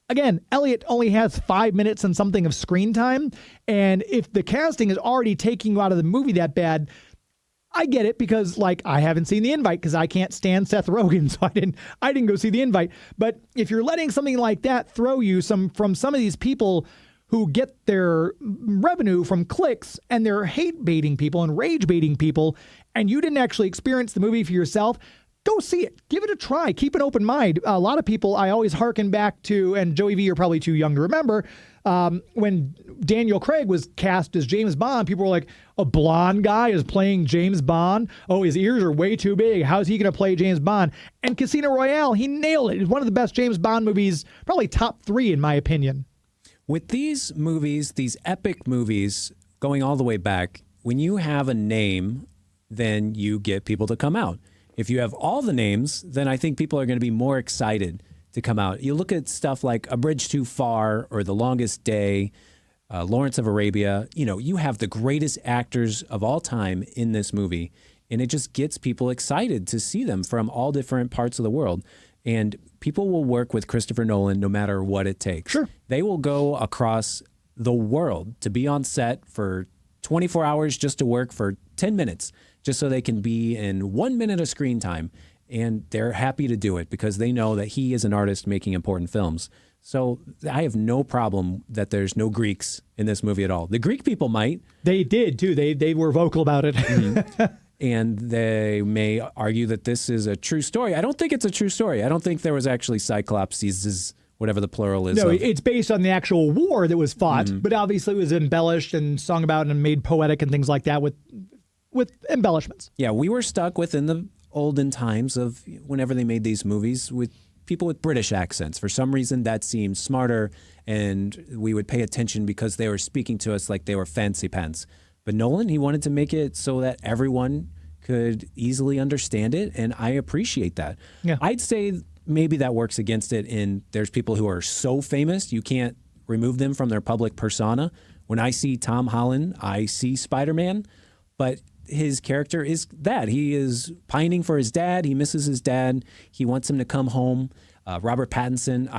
Again, Elliot only has 5 minutes and something of screen time. And if the casting is already taking you out of the movie that bad, I get it, because like I haven't seen The Invite because I can't stand Seth Rogen, so I didn't go see The Invite. But if you're letting something like that throw you from some of these people who get their revenue from clicks, and they're hate baiting people and rage baiting people, and you didn't actually experience the movie for yourself, go see it. Give it a try. Keep an open mind. A lot of people, I always hearken back to, and Joey V, you're probably too young to remember, when Daniel Craig was cast as James Bond, people were like, a blonde guy is playing James Bond? Oh, his ears are way too big. How's he going to play James Bond? And Casino Royale, he nailed it. It's one of the best James Bond movies, probably top 3 in my opinion. With these movies, these epic movies, going all the way back, when you have a name, then you get people to come out. If you have all the names, then I think people are going to be more excited to come out. You look at stuff like A Bridge Too Far or The Longest Day, Lawrence of Arabia. You have the greatest actors of all time in this movie, and it just gets people excited to see them from all different parts of the world. And people will work with Christopher Nolan no matter what it takes. Sure. They will go across the world to be on set for 24 hours just to work for 10 minutes, just so they can be in 1 minute of screen time. And they're happy to do it because they know that he is an artist making important films. So I have no problem that there's no Greeks in this movie at all. The Greek people might. They did, too. They were vocal about it. Mm-hmm. And they may argue that this is a true story. I don't think it's a true story. I don't think there was actually Cyclopses, whatever the plural is. No, it's based on the actual war that was fought, but obviously it was embellished and sung about and made poetic and things like that with embellishments. Yeah, we were stuck within the olden times of whenever they made these movies with people with British accents. For some reason, that seemed smarter, and we would pay attention because they were speaking to us like they were fancy pants. But Nolan, he wanted to make it so that everyone could easily understand it, and I appreciate that. Yeah. I'd say maybe that works against it in there's people who are so famous, you can't remove them from their public persona. When I see Tom Holland, I see Spider-Man, but his character is that. He is pining for his dad. He misses his dad. He wants him to come home. Robert Pattinson,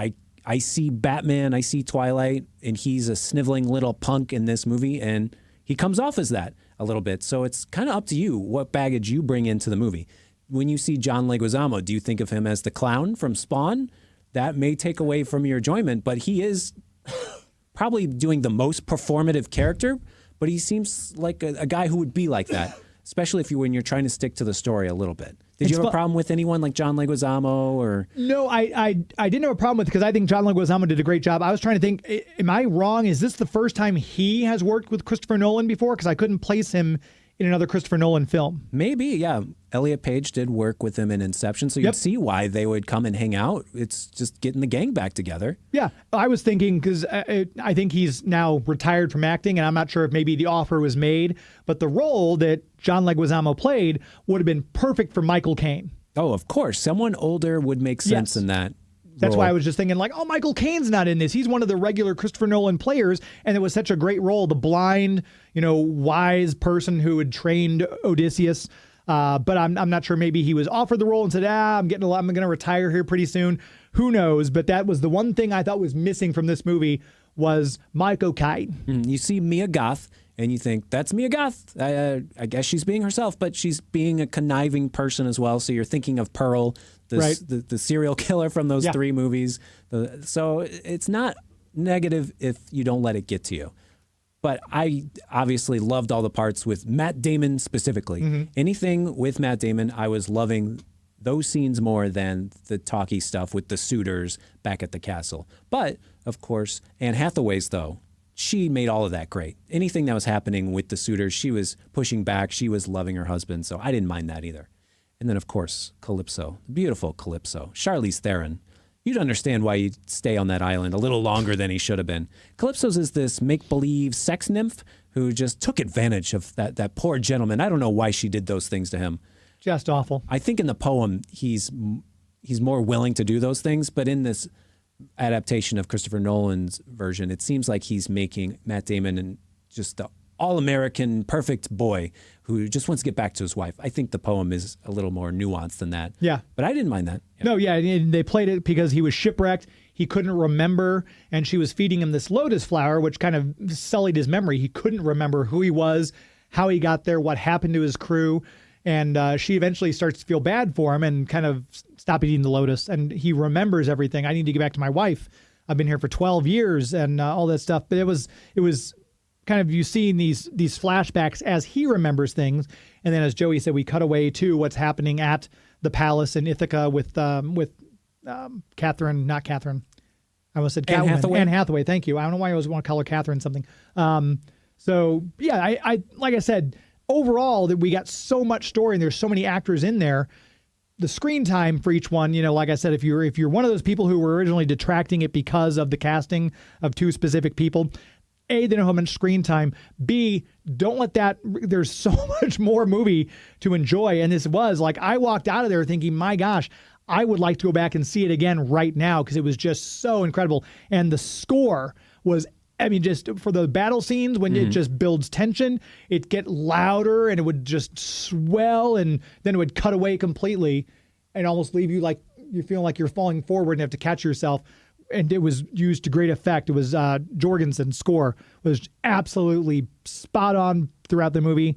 I see Batman, I see Twilight, and he's a sniveling little punk in this movie, and he comes off as that a little bit. So it's kind of up to you what baggage you bring into the movie. When you see John Leguizamo, do you think of him as the clown from Spawn? That may take away from your enjoyment, but he is probably doing the most performative character, but he seems like a guy who would be like that, especially when you're trying to stick to the story a little bit. Did you have a problem with anyone like John Leguizamo? Or No, I didn't have a problem with it because I think John Leguizamo did a great job. I was trying to think, am I wrong? Is this the first time he has worked with Christopher Nolan before? Because I couldn't place him in another Christopher Nolan film. Maybe, yeah. Elliot Page did work with him in Inception, so you'd see why they would come and hang out. It's just getting the gang back together. Yeah, I was thinking, because I think he's now retired from acting, and I'm not sure if maybe the offer was made, but the role that John Leguizamo played would have been perfect for Michael Caine. Oh, of course. Someone older would make sense in that. That's why I was just thinking, like, oh, Michael Caine's not in this. He's one of the regular Christopher Nolan players, and it was such a great role. The blind, wise person who had trained Odysseus. But I'm not sure. Maybe he was offered the role and said, I'm going to retire here pretty soon. Who knows? But that was the one thing I thought was missing from this movie was Michael Caine. You see Mia Goth, and you think, that's Mia Goth. I guess she's being herself, but she's being a conniving person as well. So you're thinking of Pearl, the serial killer from those three movies. So it's not negative if you don't let it get to you. But I obviously loved all the parts with Matt Damon specifically. Anything with Matt Damon, I was loving those scenes more than the talky stuff with the suitors back at the castle. But, of course, Anne Hathaway's, though, she made all of that great. Anything that was happening with the suitors, she was pushing back. She was loving her husband, so I didn't mind that either. And then, of course, Calypso, beautiful Calypso. Charlize Theron. You'd understand why he'd stay on that island a little longer than he should have been. Calypso's is this make-believe sex nymph who just took advantage of that poor gentleman. I don't know why she did those things to him. Just awful. I think in the poem, he's more willing to do those things, but in this adaptation of Christopher Nolan's version, it seems like he's making Matt Damon and just the all-American perfect boy who just wants to get back to his wife. I think the poem is a little more nuanced than that. Yeah. But I didn't mind that. Yeah. No, yeah, and they played it because he was shipwrecked. He couldn't remember, and she was feeding him this lotus flower, which kind of sullied his memory. He couldn't remember who he was, how he got there, what happened to his crew. And she eventually starts to feel bad for him and kind of stop eating the lotus. And he remembers everything. I need to get back to my wife. I've been here for 12 years and all that stuff. But it was kind of you seeing these flashbacks as he remembers things. And then, as Joey said, we cut away to what's happening at the palace in Ithaca with Catherine, not Catherine. I almost said Catwoman. Anne Hathaway. Thank you. I don't know why I always want to call her Catherine something. So yeah, I like I said, overall that we got so much story and there's so many actors in there. The screen time for each one, like I said, if you're one of those people who were originally detracting it because of the casting of two specific people, A, they don't have much screen time. B, don't let that, there's so much more movie to enjoy. And this was like, I walked out of there thinking, my gosh, I would like to go back and see it again right now because it was just so incredible. And the score was, just for the battle scenes, when it just builds tension, it get louder and it would just swell and then it would cut away completely and almost leave you like you're feeling like you're falling forward and have to catch yourself. And it was used to great effect. It was Jorgensen's score was absolutely spot on throughout the movie.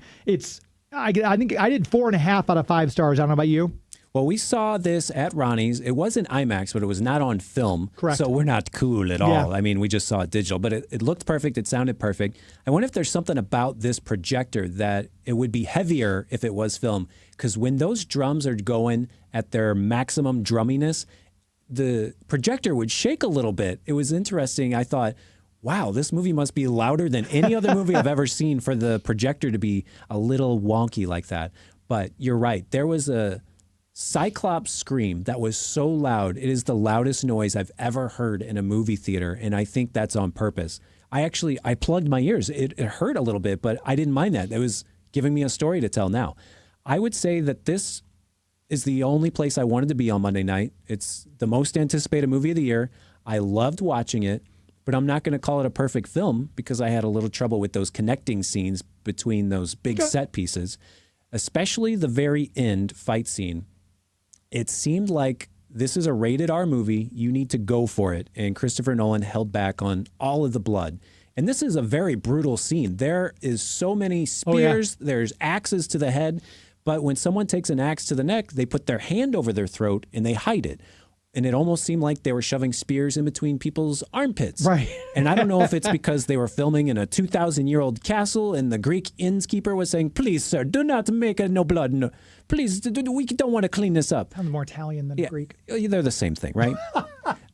I think I did 4.5 out of 5 stars. I don't know about you. Well, we saw this at Ronnie's. It was in IMAX, but it was not on film. Correct. So we're not cool at all. I mean, we just saw it digital, but it looked perfect. It sounded perfect. I wonder if there's something about this projector that it would be heavier if it was film. Because when those drums are going at their maximum drumminess, the projector would shake a little bit. It was interesting. I thought, wow, this movie must be louder than any other movie I've ever seen for the projector to be a little wonky like that. But you're right. There was a Cyclops scream that was so loud. It is the loudest noise I've ever heard in a movie theater, and I think that's on purpose. I plugged my ears. It hurt a little bit, but I didn't mind that. It was giving me a story to tell now. I would say that this is the only place I wanted to be on Monday night. It's the most anticipated movie of the year. I loved watching it, but I'm not going to call it a perfect film because I had a little trouble with those connecting scenes between those big set pieces, especially the very end fight scene. It seemed like this is a rated R movie. You need to go for it. And Christopher Nolan held back on all of the blood. And this is a very brutal scene. There is so many spears. There's axes to the head. But when someone takes an axe to the neck, they put their hand over their throat and they hide it. And it almost seemed like they were shoving spears in between people's armpits. Right. And I don't know if it's because they were filming in a 2,000-year-old castle and the Greek innkeeper was saying, please, sir, do not make no blood. No. Please, we don't want to clean this up. I'm more Italian than Greek. They're the same thing, right?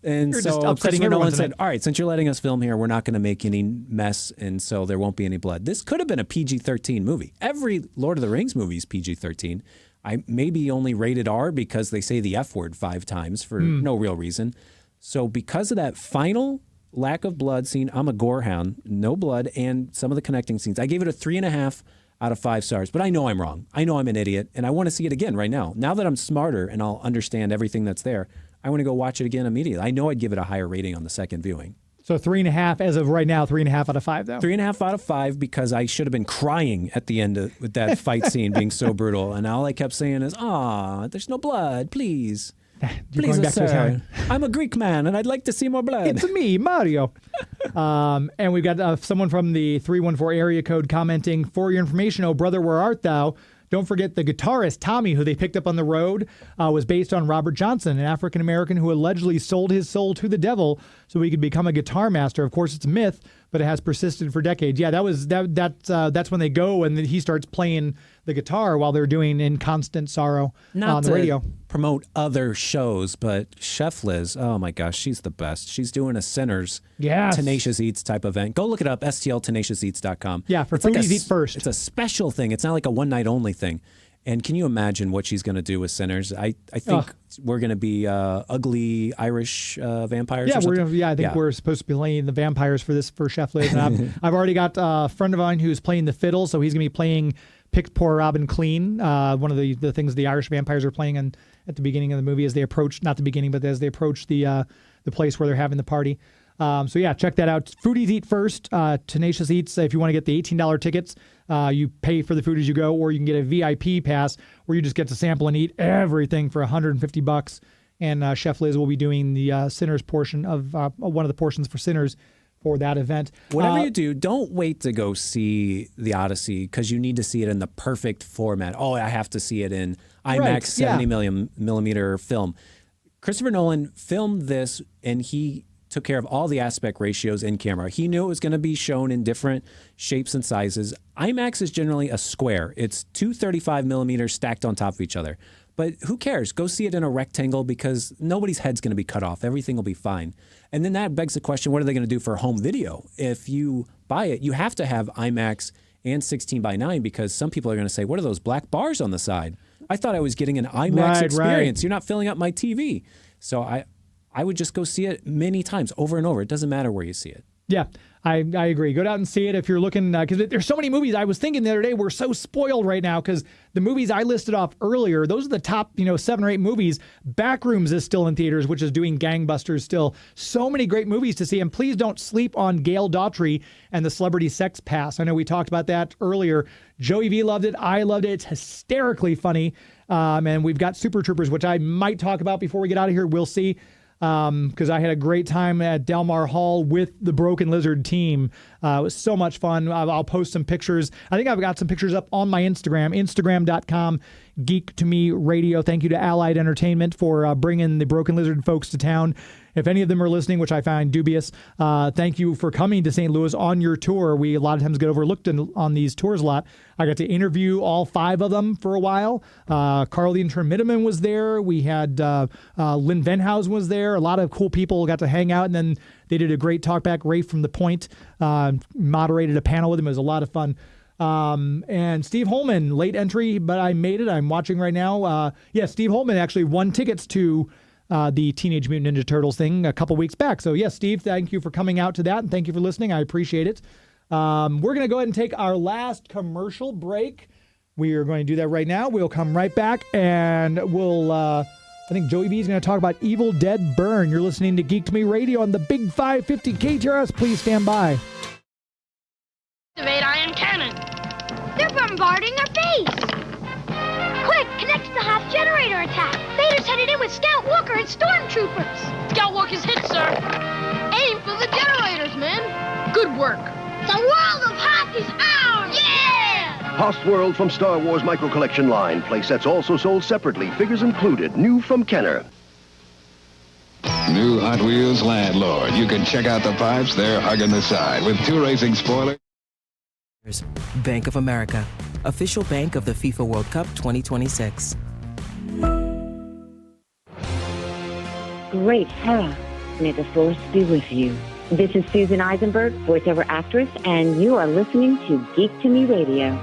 And You're so just upsetting Christopher everyone Nolan said, tonight. all right, since you're letting us film here, we're not going to make any mess, and so there won't be any blood. This could have been a PG-13 movie. Every Lord of the Rings movie is PG-13. I maybe only rated R because they say the F word 5 times for no real reason. So because of that final lack of blood scene, I'm a gorehound, no blood, and some of the connecting scenes, I gave it a 3.5 out of 5 stars. But I know I'm wrong. I know I'm an idiot, and I want to see it again right now. Now that I'm smarter and I'll understand everything that's there, I want to go watch it again immediately. I know I'd give it a higher rating on the second viewing. So 3.5 as of right now, 3.5 out of 5 though. 3.5 out of 5 because I should have been crying at the end with that fight scene being so brutal. And all I kept saying is, there's no blood, please. Please, sir. I'm a Greek man and I'd like to see more blood. It's me, Mario. And we've got someone from the 314 area code commenting, for your information, oh brother, where art thou? Don't forget the guitarist, Tommy, who they picked up on the road, was based on Robert Johnson, an African-American who allegedly sold his soul to the devil so he could become a guitar master. Of course, it's a myth, but it has persisted for decades. Yeah, that's when they go and then he starts playing the guitar while they're doing In Constant Sorrow on the radio. Promote other shows, but Chef Liz, oh my gosh, she's the best. She's doing a Sinners Tenacious Eats type event. Go look it up, stltenaciouseats.com. Yeah, for Foodies Eat First. It's a special thing. It's not like a one-night only thing. And can you imagine what she's going to do with Sinners? I think we're going to be ugly Irish vampires. Yeah, or something. I think we're supposed to be playing the vampires for Chef Liz. And I've already got a friend of mine who's playing the fiddle, so he's going to be playing Pick Poor Robin Clean. One of the things the Irish vampires are playing at the beginning of the movie as they approach, not the beginning, but as they approach the place where they're having the party. So yeah, check that out. Foodies Eat First, Tenacious Eats. If you want to get the $18 tickets, you pay for the food as you go, or you can get a VIP pass where you just get to sample and eat everything for $150. And Chef Liz will be doing the Sinners portion of one of the portions for Sinners for that event. Whatever you do, don't wait to go see the Odyssey because you need to see it in the perfect format. Oh, I have to see it in IMAX 70 millimeter film. Christopher Nolan filmed this and he took care of all the aspect ratios in camera. He knew it was going to be shown in different shapes and sizes. IMAX is generally a square. It's 2 35 millimeters stacked on top of each other. But who cares? Go see it in a rectangle because nobody's head's going to be cut off. Everything will be fine. And then that begs the question, what are they going to do for home video? If you buy it, you have to have IMAX and 16:9 because some people are going to say, what are those black bars on the side? I thought I was getting an IMAX experience. You're not filling up my TV. So I would just go see it many times over and over. It doesn't matter where you see it. Yeah, I agree. Go out and see it if you're looking, because there's so many movies. I was thinking the other day, we're so spoiled right now because the movies I listed off earlier, those are the top 7 or 8 movies. Backrooms is still in theaters, which is doing gangbusters still. So many great movies to see. And please don't sleep on Gail Daughtry and the Celebrity Sex Pass. I know we talked about that earlier. Joey V loved it. I loved it. It's hysterically funny. And we've got Super Troopers, which I might talk about before we get out of here. We'll see. Because I had a great time at Del Mar Hall with the Broken Lizard team. It was so much fun. I'll post some pictures. I think I've got some pictures up on my Instagram, instagram.com, Geek to Me Radio. Thank you to Allied Entertainment for bringing the Broken Lizard folks to town. If any of them are listening, which I find dubious, thank you for coming to St. Louis on your tour. We a lot of times get overlooked on these tours a lot. I got to interview all 5 of them for a while. Carl the Intermittent was there. We had Lynn Venhouse was there. A lot of cool people got to hang out, and then they did a great talkback. Ray from The Point moderated a panel with him. It was a lot of fun. And Steve Holman, late entry, but I made it. I'm watching right now. Steve Holman actually won tickets to the Teenage Mutant Ninja Turtles thing a couple weeks back. So yes, Steve, thank you for coming out to that, and thank you for listening. I appreciate it. We're going to go ahead and take our last commercial break. We are going to do that right now. We'll come right back, and we'll, I think Joey V is going to talk about Evil Dead Burn. You're listening to Geek to Me Radio on the Big 550 KTRS. Please stand by. Activate ion cannon. They're bombarding our base. Quick, connect to the Hoth generator attack. Vader's headed in with Scout Walker and stormtroopers. Scout Walker's hit, sir. Aim for the generators, men. Good work. The world of Hoth is ours. Yeah! Hoth World from Star Wars Micro Collection line. Playsets also sold separately. Figures included. New from Kenner. New Hot Wheels Landlord. You can check out the pipes. They're hugging the side with 2 racing spoilers. Bank of America, official bank of the FIFA World Cup 2026. Great hair. May the force be with you. This is Susan Eisenberg, voiceover actress, and you are listening to Geek to Me Radio.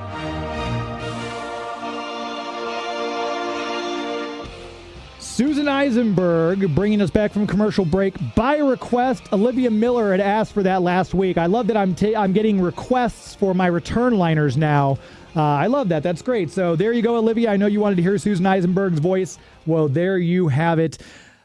Susan Eisenberg bringing us back from commercial break by request. Olivia Miller had asked for that last week. I love that I'm getting requests for my return liners now. I love that. That's great. So there you go, Olivia. I know you wanted to hear Susan Eisenberg's voice. Well, there you have it.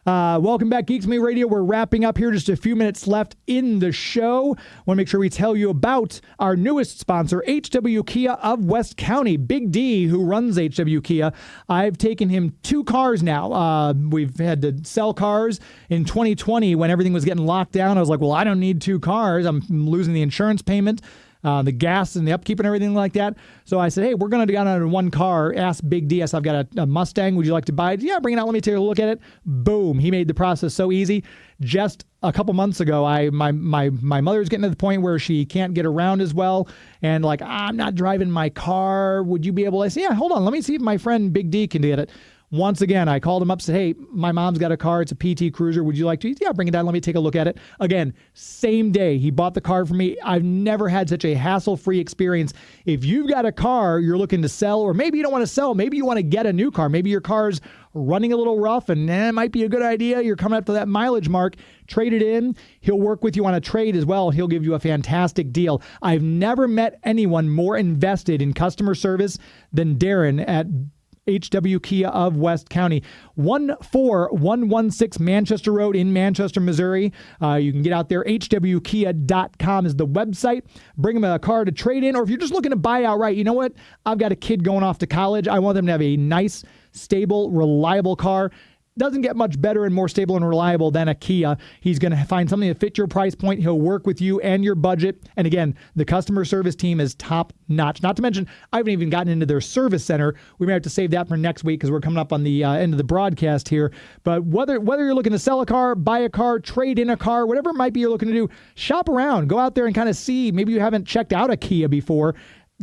Welcome back, Geek to Me Radio. We're wrapping up here. Just a few minutes left in the show. Want to make sure we tell you about our newest sponsor, HW Kia of West County. Big D, who runs HW Kia. I've taken him 2 cars now. We've had to sell cars in 2020 when everything was getting locked down. I was like, well, I don't need 2 cars. I'm losing the insurance payment. The gas and the upkeep and everything like that. So I said, hey, we're going to get on 1 car. Ask Big D. I said, I've got a Mustang. Would you like to buy it? Yeah, bring it out. Let me take a look at it. Boom. He made the process so easy. Just a couple months ago, my mother's getting to the point where she can't get around as well. And like, I'm not driving my car. Would you be able to? I said, yeah, hold on. Let me see if my friend Big D can get it. Once again, I called him up, said, hey, my mom's got a car. It's a PT Cruiser. Would you like to? Yeah, bring it down. Let me take a look at it. Again, same day, he bought the car for me. I've never had such a hassle-free experience. If you've got a car you're looking to sell, or maybe you don't want to sell, maybe you want to get a new car. Maybe your car's running a little rough and it might be a good idea. You're coming up to that mileage mark. Trade it in. He'll work with you on a trade as well. He'll give you a fantastic deal. I've never met anyone more invested in customer service than Darren at HW Kia of West County. 14116 Manchester Road in Manchester, Missouri. You can get out there. hwkia.com is the website. Bring them a car to trade in, or if you're just looking to buy outright, you know what? I've got a kid going off to college. I want them to have a nice, stable, reliable car. Doesn't get much better and more stable and reliable than a Kia. He's going to find something that fits your price point. He'll work with you and your budget. And again, the customer service team is top notch. Not to mention, I haven't even gotten into their service center. We may have to save that for next week because we're coming up on the end of the broadcast here. But whether you're looking to sell a car, buy a car, trade in a car, whatever it might be you're looking to do, shop around. Go out there and kind of see. Maybe you haven't checked out a Kia before.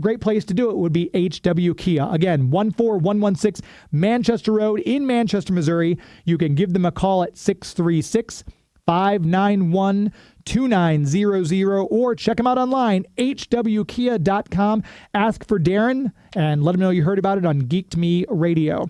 Great place to do it would be HW Kia. Again, 14116 Manchester Road in Manchester, Missouri. You can give them a call at 636-591-2900 or check them out online, hwkia.com. Ask for Darren and let him know you heard about it on Geek to Me Radio.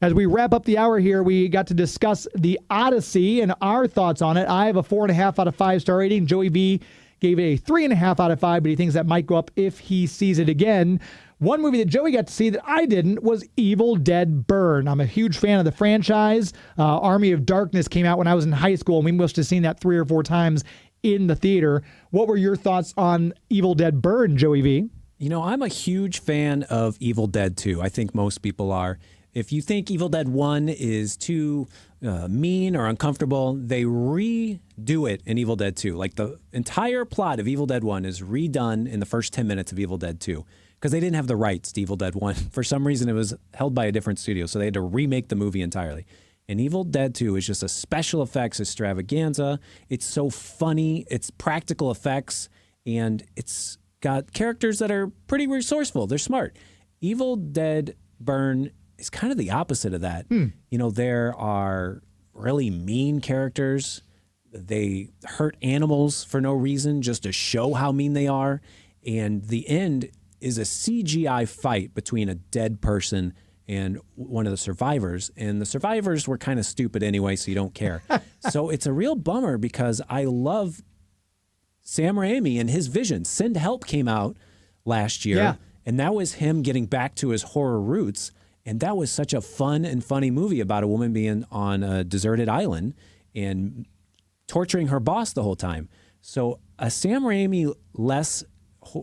As we wrap up the hour here, we got to discuss the Odyssey and our thoughts on it. I have a 4.5 out of 5 star rating. Joey V gave it a 3.5 out of 5, but he thinks that might go up if he sees it again. One movie that Joey got to see that I didn't was Evil Dead Burn. I'm a huge fan of the franchise. Army of Darkness came out when I was in high school, and we must have seen that 3 or 4 times in the theater. What were your thoughts on Evil Dead Burn, Joey V? You know, I'm a huge fan of Evil Dead 2. I think most people are. If you think Evil Dead 1 is too mean or uncomfortable, they redo it in Evil Dead 2. Like the entire plot of Evil Dead 1 is redone in the first 10 minutes of Evil Dead 2 because they didn't have the rights to Evil Dead 1. For some reason, it was held by a different studio, so they had to remake the movie entirely. And Evil Dead 2 is just a special effects extravaganza. It's so funny. It's practical effects, and it's got characters that are pretty resourceful. They're smart. Evil Dead Burn is kind of the opposite of that. You know, there are really mean characters. They hurt animals for no reason, just to show how mean they are. And the end is a CGI fight between a dead person and one of the survivors. And the survivors were kind of stupid anyway, so you don't care. So it's a real bummer because I love Sam Raimi and his vision. Send Help came out last year, and that was him getting back to his horror roots. And that was such a fun and funny movie about a woman being on a deserted island and torturing her boss the whole time. So a Sam Raimi less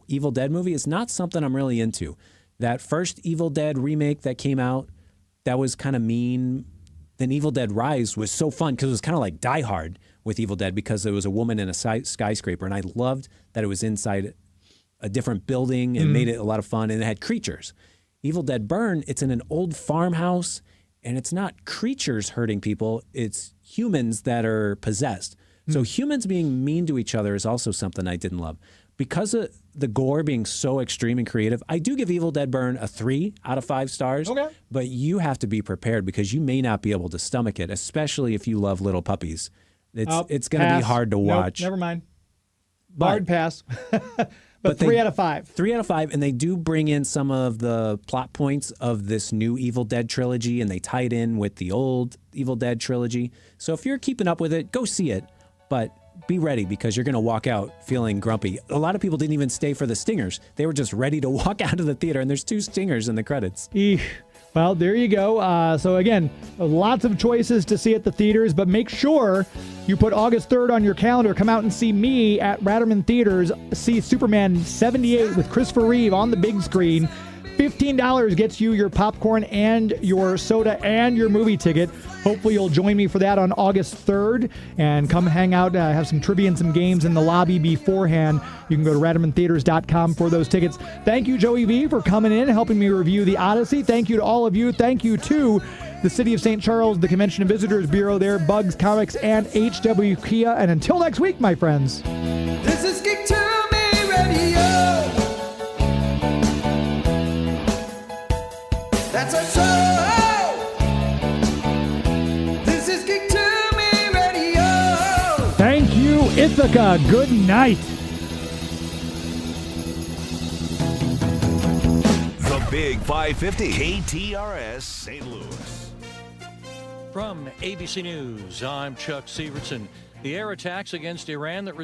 Evil Dead movie is not something I'm really into. That first Evil Dead remake that came out, that was kind of mean. Then Evil Dead Rise was so fun because it was kind of like Die Hard with Evil Dead because there was a woman in a skyscraper. And I loved that it was inside a different building and made it a lot of fun. And it had creatures. Evil Dead Burn, it's in an old farmhouse, and it's not creatures hurting people, it's humans that are possessed. So humans being mean to each other is also something I didn't love. Because of the gore being so extreme and creative, I do give Evil Dead Burn a 3 out of 5 stars. Okay. But you have to be prepared because you may not be able to stomach it, especially if you love little puppies. It's going to be hard to watch. Never mind. Hard pass. But 3 out of 5. 3 out of 5, and they do bring in some of the plot points of this new Evil Dead trilogy, and they tie it in with the old Evil Dead trilogy. So if you're keeping up with it, go see it. But be ready, because you're going to walk out feeling grumpy. A lot of people didn't even stay for the stingers. They were just ready to walk out of the theater, and there's 2 stingers in the credits. Well, there you go. So again, lots of choices to see at the theaters, but make sure you put August 3rd on your calendar. Come out and see me at Ratterman Theatres. See Superman 78 with Christopher Reeve on the big screen. $15 gets you your popcorn and your soda and your movie ticket. Hopefully you'll join me for that on August 3rd and come hang out, have some trivia and some games in the lobby beforehand. You can go to RattermanTheatres.com for those tickets. Thank you, Joey V, for coming in and helping me review the Odyssey. Thank you to all of you. Thank you to the City of St. Charles, the Convention and Visitors Bureau there, Bugs Comics, and HW Kia. And until next week, my friends. This is Geek to Me Radio. That's our show. This is Geek to Me Radio. Thank you, Ithaca. Good night. The Big 550 KTRS St. Louis. From ABC News, I'm Chuck Severson. The air attacks against Iran that